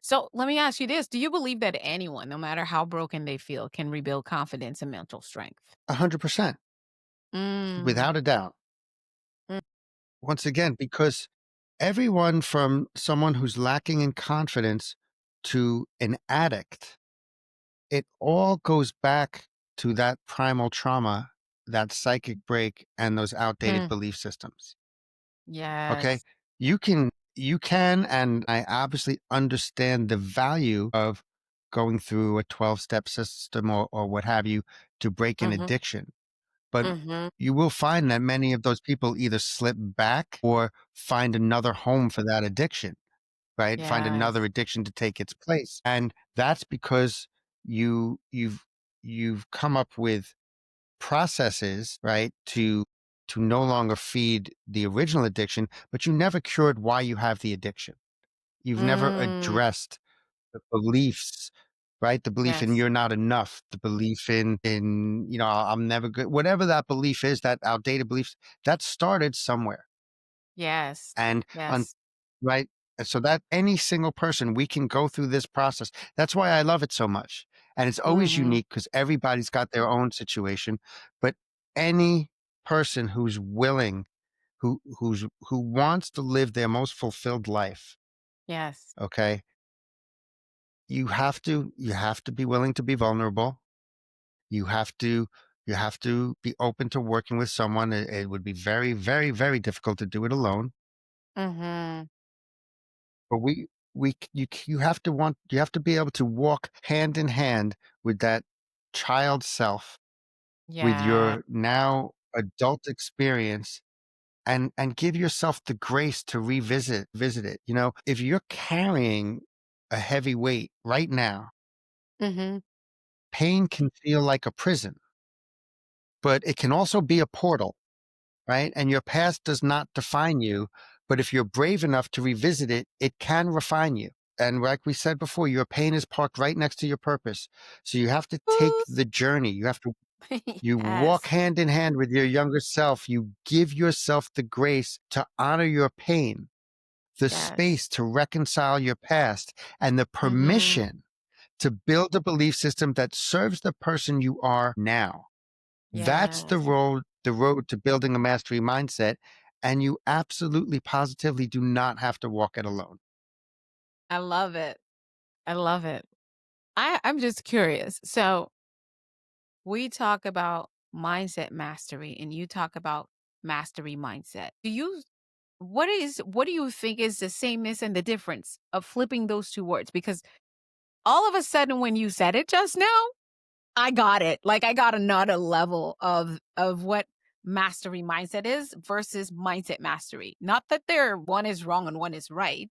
Speaker 2: So let me ask you this. Do you believe that anyone, no matter how broken they feel, can rebuild confidence and mental strength?
Speaker 3: 100%,
Speaker 2: Mm,
Speaker 3: without a doubt.
Speaker 2: mm,
Speaker 3: Once again, because everyone from someone who's lacking in confidence to an addict, it all goes back to that primal trauma, that psychic break, and those outdated
Speaker 2: mm.
Speaker 3: belief systems. Okay.
Speaker 2: Yes.
Speaker 3: And I obviously understand the value of going through a 12-step system or what have you to break an
Speaker 2: Mm-hmm.
Speaker 3: addiction. But
Speaker 2: Mm-hmm.
Speaker 3: you will find that many of those people either slip back or find another home for that addiction, right? Find another
Speaker 2: Yes.
Speaker 3: addiction to take its place. And that's because you you've you've come up with processes, right, to no longer feed the original addiction, but you never cured why you have the addiction. You've never
Speaker 2: Mm,
Speaker 3: addressed the beliefs, right? The belief in
Speaker 2: yes.
Speaker 3: you're not enough, the belief in I'm never good. Whatever that belief is, that outdated beliefs, that started somewhere.
Speaker 2: Yes.
Speaker 3: And on
Speaker 2: Yes.
Speaker 3: right? And so that any single person, we can go through this process. That's why I love it so much. And it's always
Speaker 2: Mm-hmm.
Speaker 3: unique because everybody's got their own situation. But any person who's willing, who wants to live their most fulfilled life,
Speaker 2: Yes.
Speaker 3: okay, you have to be willing to be vulnerable. You have to you have to be open to working with someone. It would be very, very, very difficult to do it alone.
Speaker 2: Mm-hmm.
Speaker 3: But you have to be able to walk hand in hand with that child self, with
Speaker 2: Yeah.
Speaker 3: your now adult experience and give yourself the grace to visit it. If you're carrying a heavy weight right now,
Speaker 2: Mm-hmm.
Speaker 3: pain can feel like a prison, but it can also be a portal, right? And your past does not define you, but if you're brave enough to revisit it, it can refine you. And like we said before, your pain is parked right next to your purpose. So you have to take
Speaker 2: Ooh.
Speaker 3: the journey. You walk
Speaker 2: Yes.
Speaker 3: hand in hand with your younger self. You give yourself the grace to honor your pain, the
Speaker 2: Yes.
Speaker 3: space to reconcile your past, and the
Speaker 2: Mm-hmm.
Speaker 3: permission to build a belief system that serves the person you are now. That's
Speaker 2: Yes.
Speaker 3: the road to building a mastery mindset. and you absolutely positively do not have to walk it alone.
Speaker 2: I love it. I love it. I'm just curious. So we talk about mindset mastery and you talk about mastery mindset. What do you think is the sameness and the difference of flipping those two words? Because all of a sudden when you said it just now, I got it. Like I got another level of what mastery mindset is versus mindset mastery. Not that one is wrong and one is right,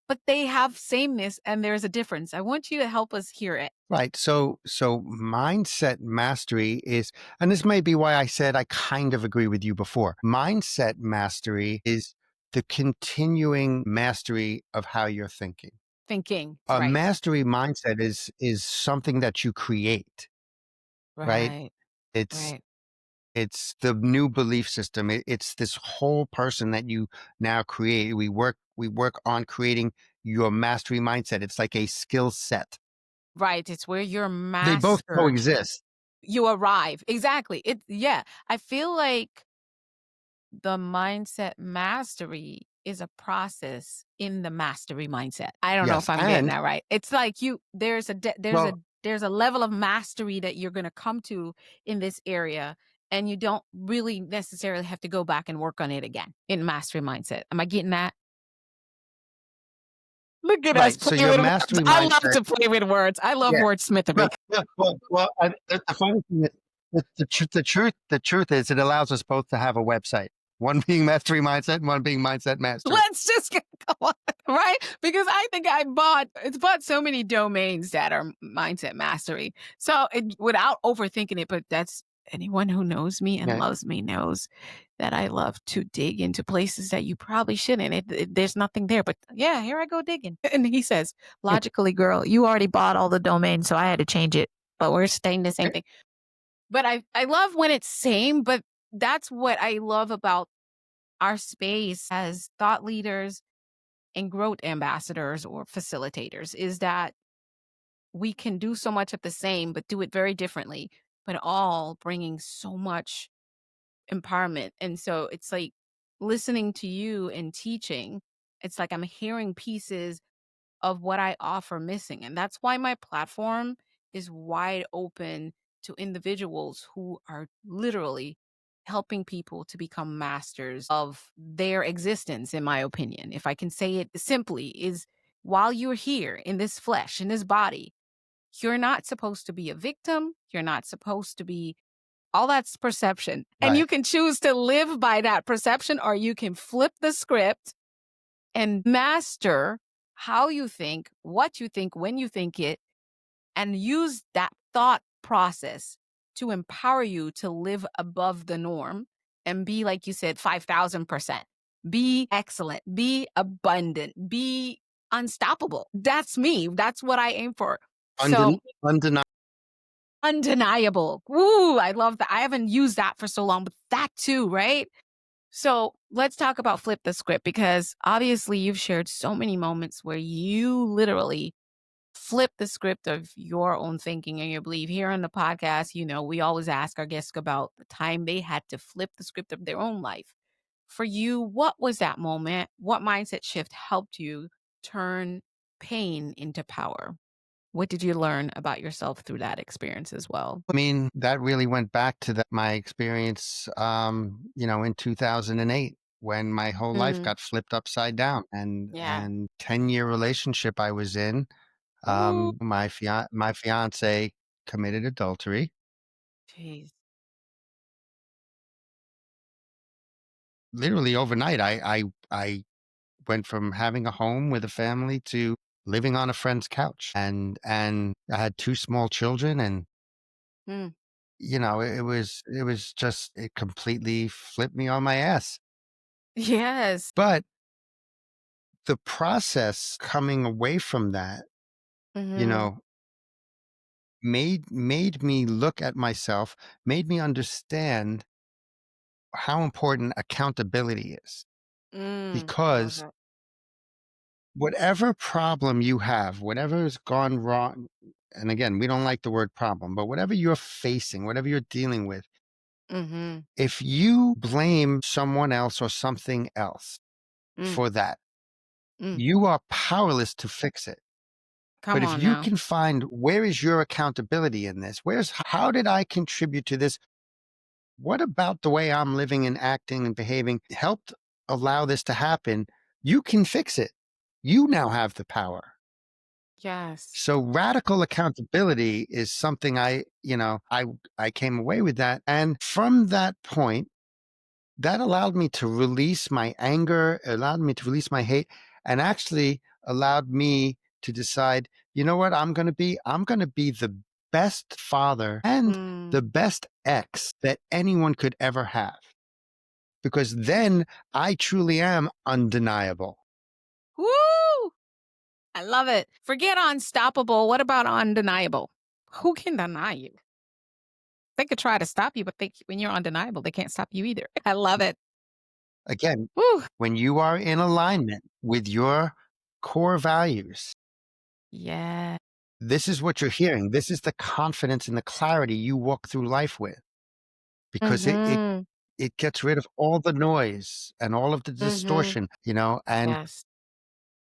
Speaker 2: but they have sameness and there's a difference. I want you to help us hear it.
Speaker 3: Right. So mindset mastery is, and this may be why I said I kind of agree with you before. Mindset mastery is the continuing mastery of how you're thinking.
Speaker 2: Thinking.
Speaker 3: A
Speaker 2: Right.
Speaker 3: mastery mindset is something that you create, right?
Speaker 2: Right.
Speaker 3: It's
Speaker 2: Right.
Speaker 3: it's the new belief system. It's this whole person that you now create. We work on creating your mastery mindset. It's like a skill set.
Speaker 2: Right. It's where you're
Speaker 3: They both
Speaker 2: mastered.
Speaker 3: coexist.
Speaker 2: You arrive. Exactly. Yeah. I feel like the mindset mastery is a process in the mastery mindset. I don't know if
Speaker 3: Yes.
Speaker 2: I'm getting
Speaker 3: And
Speaker 2: that right. It's like
Speaker 3: well,
Speaker 2: there's a level of mastery that you're going to come to in this area and you don't really necessarily have to go back and work on it again in mastery mindset. Am I getting that? Look at us
Speaker 3: right. So
Speaker 2: playing
Speaker 3: your
Speaker 2: with words.
Speaker 3: mastery
Speaker 2: I love
Speaker 3: mindset.
Speaker 2: to play with words. I love
Speaker 3: Yeah.
Speaker 2: wordsmithery.
Speaker 3: Well, the funny thing is, the truth is, it allows us both to have a website. One being mastery mindset, and one being mindset mastery.
Speaker 2: Let's just go on, right? Because I think it's bought so many domains that are mindset mastery. So without overthinking it, but that's anyone who knows me and
Speaker 3: Yeah.
Speaker 2: loves me knows that I love to dig into places that you probably shouldn't. There's nothing there, but yeah, here I go digging. And he says, logically, girl, you already bought all the domains, so I had to change it, but we're staying the same thing. But I love when it's same, but that's what I love about our space as thought leaders and growth ambassadors or facilitators is that we can do so much of the same, but do it very differently, but all bringing so much empowerment. And so it's like listening to you and teaching, it's like I'm hearing pieces of what I offer missing. And that's why my platform is wide open to individuals who are literally helping people to become masters of their existence, in my opinion. If I can say it simply, is while you're here in this flesh, in this body, you're not supposed to be a victim. You're not supposed to be all that's perception. And you
Speaker 3: Right.
Speaker 2: can choose to live by that perception or you can flip the script and master how you think, what you think, when you think it, and use that thought process to empower you to live above the norm and be, like you said, 5,000%. Be excellent, be abundant, be unstoppable. That's me. That's what I aim for. So
Speaker 3: Undeniable.
Speaker 2: undeniable. Woo, I love that. I haven't used that for so long, but that too, right? So let's talk about flip the script because obviously you've shared so many moments where you literally flip the script of your own thinking and your belief. Here on the podcast, we always ask our guests about the time they had to flip the script of their own life. For you, what was that moment? What mindset shift helped you turn pain into power? What did you learn about yourself through that experience as well?
Speaker 3: I mean, that really went back to my experience, in 2008 when my whole life
Speaker 2: Mm,
Speaker 3: got flipped upside down, and
Speaker 2: yeah.
Speaker 3: 10-year relationship I was in.
Speaker 2: Ooh,
Speaker 3: My fiance committed adultery.
Speaker 2: jeez.
Speaker 3: Literally overnight, I went from having a home with a family to living on a friend's couch, and I had two small children, and
Speaker 2: Mm.
Speaker 3: it was just, it completely flipped me on my ass.
Speaker 2: Yes.
Speaker 3: But the process coming away from that, you
Speaker 2: Mhm.
Speaker 3: know, made me look at myself, made me understand how important accountability is.
Speaker 2: I love
Speaker 3: Because
Speaker 2: that.
Speaker 3: whatever problem you have, whatever has gone wrong, and again, we don't like the word problem, but whatever you're facing, whatever you're dealing with,
Speaker 2: Mm-hmm.
Speaker 3: If you blame someone else or something else
Speaker 2: Mm,
Speaker 3: for that,
Speaker 2: mm.
Speaker 3: you are powerless to fix it. But
Speaker 2: Come
Speaker 3: if
Speaker 2: on
Speaker 3: you
Speaker 2: now.
Speaker 3: can find where is your accountability in this? How did I contribute to this? What about the way I'm living and acting and behaving helped allow this to happen? You can fix it. You now have the power.
Speaker 2: Yes.
Speaker 3: So radical accountability is something I came away with that. And from that point, that allowed me to release my anger, allowed me to release my hate, and actually allowed me to decide, you know what I'm going to be the best father and
Speaker 2: Mm.
Speaker 3: the best ex that anyone could ever have. Because then I truly am undeniable.
Speaker 2: Woo! I love it. Forget unstoppable. What about undeniable? Who can deny you? They could try to stop you, but when you're undeniable, they can't stop you either. I love it.
Speaker 3: Again,
Speaker 2: Woo!
Speaker 3: when you are in alignment with your core values,
Speaker 2: Yeah.
Speaker 3: this is what you're hearing. This is the confidence and the clarity you walk through life with, because
Speaker 2: Mm-hmm.
Speaker 3: it gets rid of all the noise and all of the
Speaker 2: Mm-hmm.
Speaker 3: distortion, and
Speaker 2: Yes.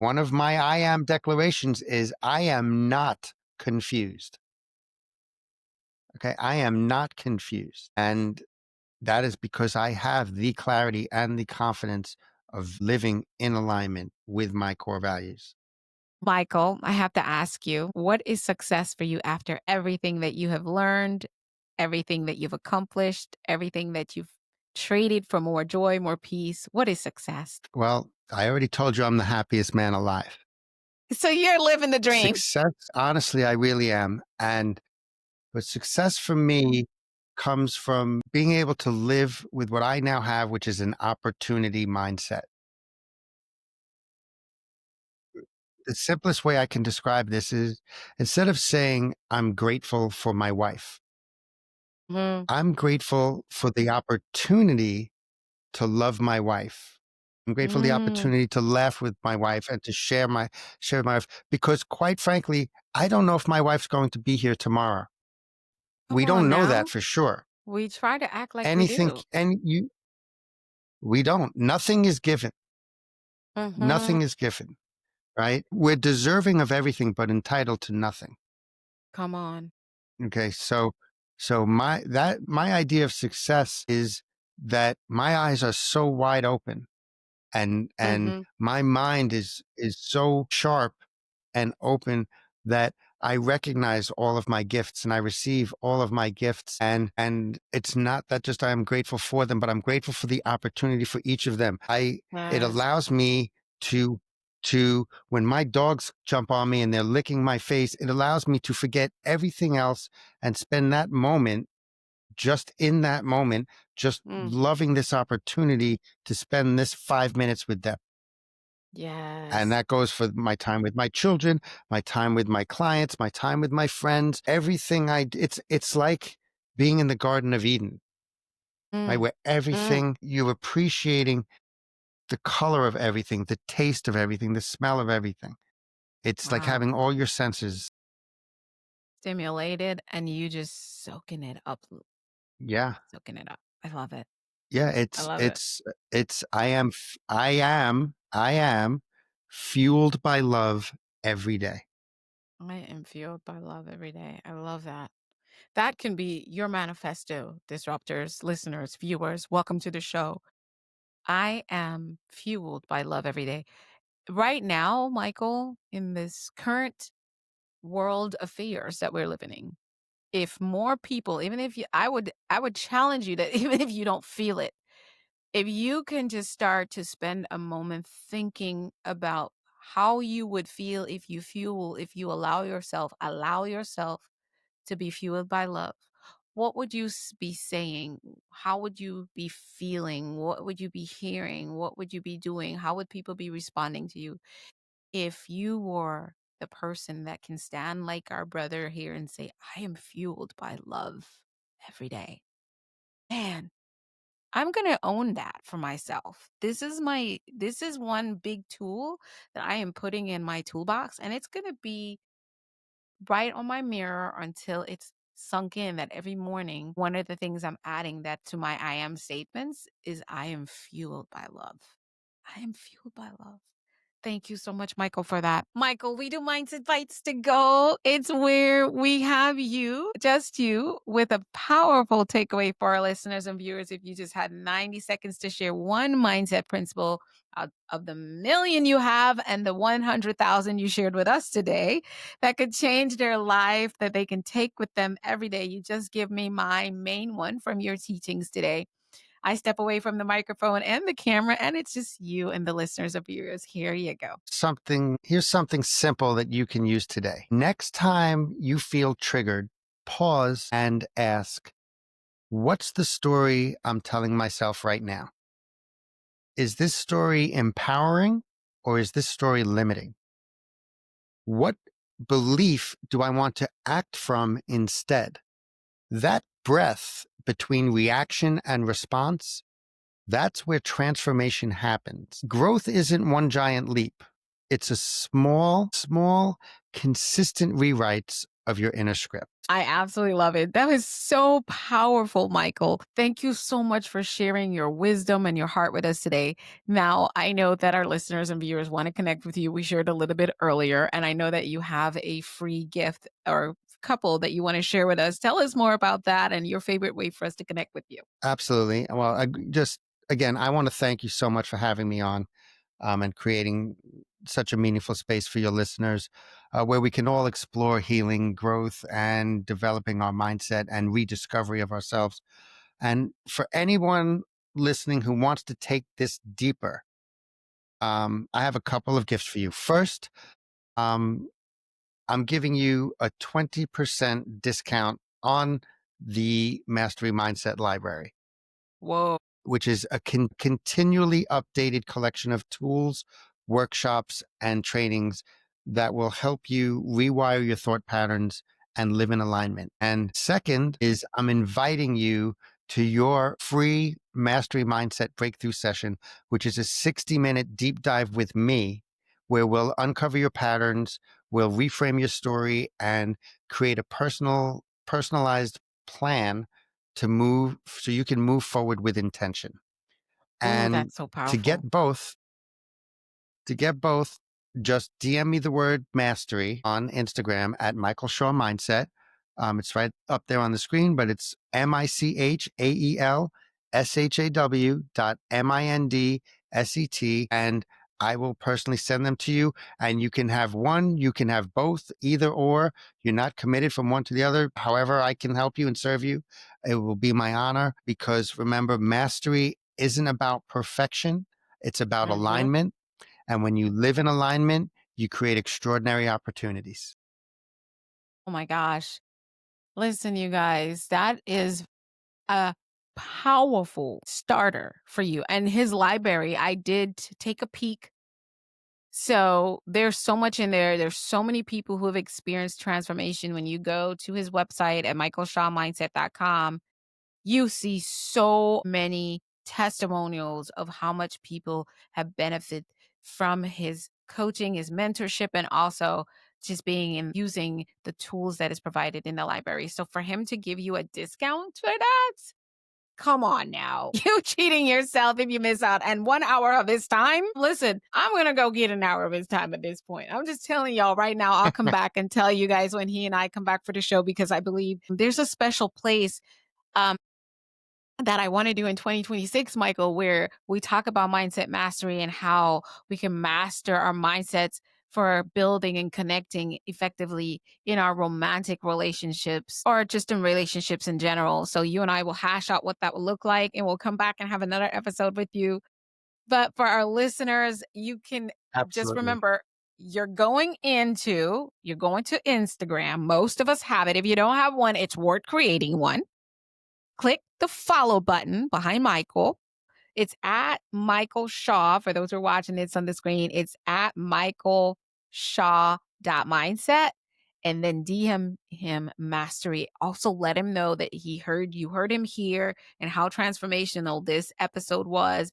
Speaker 3: one of my I am declarations is I am not confused. Okay. I am not confused. And that is because I have the clarity and the confidence of living in alignment with my core values.
Speaker 2: Michael, I have to ask you, what is success for you after everything that you have learned, everything that you've accomplished, everything that you've traded for more joy, more peace? What is success?
Speaker 3: Well, I already told you I'm the happiest man alive.
Speaker 2: So you're living the dream.
Speaker 3: Success, honestly, I really am. But success for me comes from being able to live with what I now have, which is an opportunity mindset. The simplest way I can describe this is, instead of saying, I'm grateful for my wife,
Speaker 2: Mm,
Speaker 3: I'm grateful for the opportunity to love my wife. I'm grateful for the
Speaker 2: mm.
Speaker 3: opportunity to laugh with my wife and to share my wife, because quite frankly, I don't know if my wife's going to be here tomorrow.
Speaker 2: Come
Speaker 3: We don't
Speaker 2: on
Speaker 3: know
Speaker 2: now.
Speaker 3: that for sure.
Speaker 2: We try to act like we
Speaker 3: Anything,
Speaker 2: do.
Speaker 3: and you, we don't. Nothing is given.
Speaker 2: Mm-hmm.
Speaker 3: Nothing is given, right? We're deserving of everything, but entitled to nothing.
Speaker 2: Come on.
Speaker 3: Okay. So my idea of success is that my eyes are so wide open, and
Speaker 2: Mm-hmm.
Speaker 3: my mind is so sharp and open that I recognize all of my gifts and I receive all of my gifts, and it's not that just I am grateful for them, but I'm grateful for the opportunity for each of them. It
Speaker 2: Yes.
Speaker 3: allows me to when my dogs jump on me and they're licking my face, it allows me to forget everything else and spend that moment, just in that moment, just
Speaker 2: Mm.
Speaker 3: loving this opportunity to spend this 5 minutes with them. And
Speaker 2: Yes.
Speaker 3: that goes for my time with my children, my time with my clients, my time with my friends, everything it's like being in the Garden of Eden, right?
Speaker 2: Mm.
Speaker 3: Where
Speaker 2: Mm.
Speaker 3: everything you're appreciating, the color of everything, the taste of everything, the smell of everything. It's like
Speaker 2: Wow.
Speaker 3: having all your senses.
Speaker 2: Stimulated and you just
Speaker 3: Yeah.
Speaker 2: soaking it up. I love it.
Speaker 3: Yeah.
Speaker 2: I love it.
Speaker 3: I am fueled by love every day.
Speaker 2: I am fueled by love every day. I love that. That can be your manifesto, disruptors, listeners, viewers. Welcome to the show. I am fueled by love every day. Right now, Michael, in this current world affairs that we're living in, if more people, even if you, I would challenge you that even if you don't feel it, if you can just start to spend a moment thinking about how you would feel if you allow yourself to be fueled by love, what would you be saying? How would you be feeling? What would you be hearing? What would you be doing? How would people be responding to you if you were the person that can stand like our brother here and say, I am fueled by love every day? Man, I'm going to own that for myself. This is one big tool that I am putting in my toolbox, and it's going to be right on my mirror until it's sunk in that every morning, one of the things I'm adding that to my I am statements is I am fueled by love. I am fueled by love. Thank you so much, Michael, for that. Michael, we do Mindset Bites to Go. It's where we have you, just you, with a powerful takeaway for our listeners and viewers. If you just had 90 seconds to share one mindset principle of the million you have and the 100,000 you shared with us today that could change their life, that they can take with them every day, you just give me my main one from your teachings today. I step away from the microphone and the camera, and it's just you and the listeners of yours. Here you go.
Speaker 3: Here's something simple that you can use today. Next time you feel triggered, pause and ask, what's the story I'm telling myself right now? Is this story empowering or is this story limiting? What belief do I want to act from instead? That breath between reaction and response, that's where transformation happens. Growth isn't one giant leap. It's a small, consistent rewrites of your inner script.
Speaker 2: I absolutely love it. That was so powerful, Michael. Thank you so much for sharing your wisdom and your heart with us today. Now, I know that our listeners and viewers want to connect with you. We shared a little bit earlier, and I know that you have a free gift or couple that you want to share with us. Tell us more about that and your favorite way for us to connect with you.
Speaker 3: Absolutely. Well, again, I want to thank you so much for having me on and creating such a meaningful space for your listeners where we can all explore healing, growth, and developing our mindset and rediscovery of ourselves. And for anyone listening who wants to take this deeper, I have a couple of gifts for you. First, I'm giving you a 20% discount on the Mastery Mindset Library.
Speaker 2: Whoa.
Speaker 3: Which is a continually updated collection of tools, workshops, and trainings that will help you rewire your thought patterns and live in alignment. And second is I'm inviting you to your free Mastery Mindset Breakthrough session, which is a 60-minute deep dive with me, where we'll uncover your patterns, we'll reframe your story, and create a personalized plan to move so you can move forward with intention.
Speaker 2: Oh,
Speaker 3: And
Speaker 2: that's so
Speaker 3: to
Speaker 2: powerful.
Speaker 3: get both, just DM me the word mastery on Instagram at Michael Shaw Mindset. It's right up there on the screen, but it's MICHAELSHAW.MINDSET. And I will personally send them to you, and you can have one, you can have both, either or. You're not committed from one to the other. However, I can help you and serve you. It will be my honor, because remember, mastery isn't about perfection. It's about alignment. And when you live in alignment, you create extraordinary opportunities.
Speaker 2: Oh my gosh. Listen, you guys, that is a powerful starter for you. And his library, I did take a peek. So there's so much in there. There's so many people who have experienced transformation. When you go to his website at michaelshawmindset.com, you see so many testimonials of how much people have benefited from his coaching, his mentorship, and also just being and using the tools that is provided in the library. So for him to give you a discount for that, come on now. You cheating yourself if you miss out. And 1 hour of his time? Listen, I'm going to go get an hour of his time at this point. I'm just telling y'all right now, I'll come back and tell you guys when he and I come back for the show, because I believe there's a special place that I want to do in 2026, Michael, where we talk about mindset mastery and how we can master our mindsets for building and connecting effectively in our romantic relationships or just in relationships in general. So you and I will hash out what that will look like, and we'll come back and have another episode with you. But for our listeners, you can just remember, you're going to Instagram. Most of us have it. If you don't have one, it's worth creating one. Click the follow button behind Michael. It's at Michael Shaw. For those who are watching this on the screen, it's at Michael Shaw.mindset. And then DM him mastery. Also let him know that you heard him here and how transformational this episode was.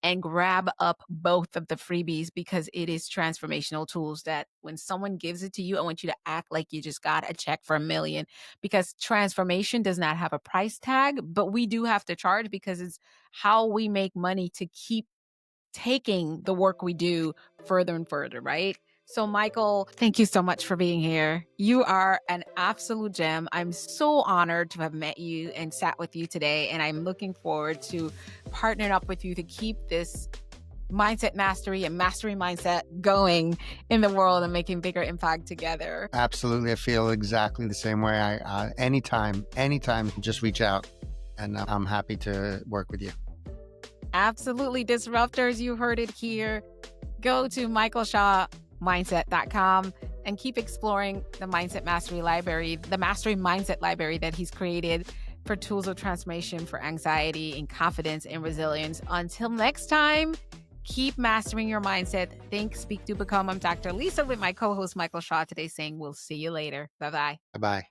Speaker 2: and grab up both of the freebies because it is transformational tools that when someone gives it to you, I want you to act like you just got a check for $1 million, because transformation does not have a price tag, but we do have to charge because it's how we make money to keep taking the work we do further and further, right? So, Michael, thank you so much for being here. You are an absolute gem. I'm so honored to have met you and sat with you today. And I'm looking forward to partnering up with you to keep this mindset mastery and mastery mindset going in the world and making bigger impact together.
Speaker 3: Absolutely. I feel exactly the same way. Anytime, just reach out and I'm happy to work with you.
Speaker 2: Absolutely. Disruptors, you heard it here. Go to michaelshawmindset.com and keep exploring the Mindset Mastery Library, the Mastery Mindset Library that he's created for tools of transformation for anxiety and confidence and resilience. Until next time, keep mastering your mindset. Think, speak, do, become. I'm Dr. Lisa with my co-host Michael Shaw today saying we'll see you later. Bye-bye.
Speaker 3: Bye-bye.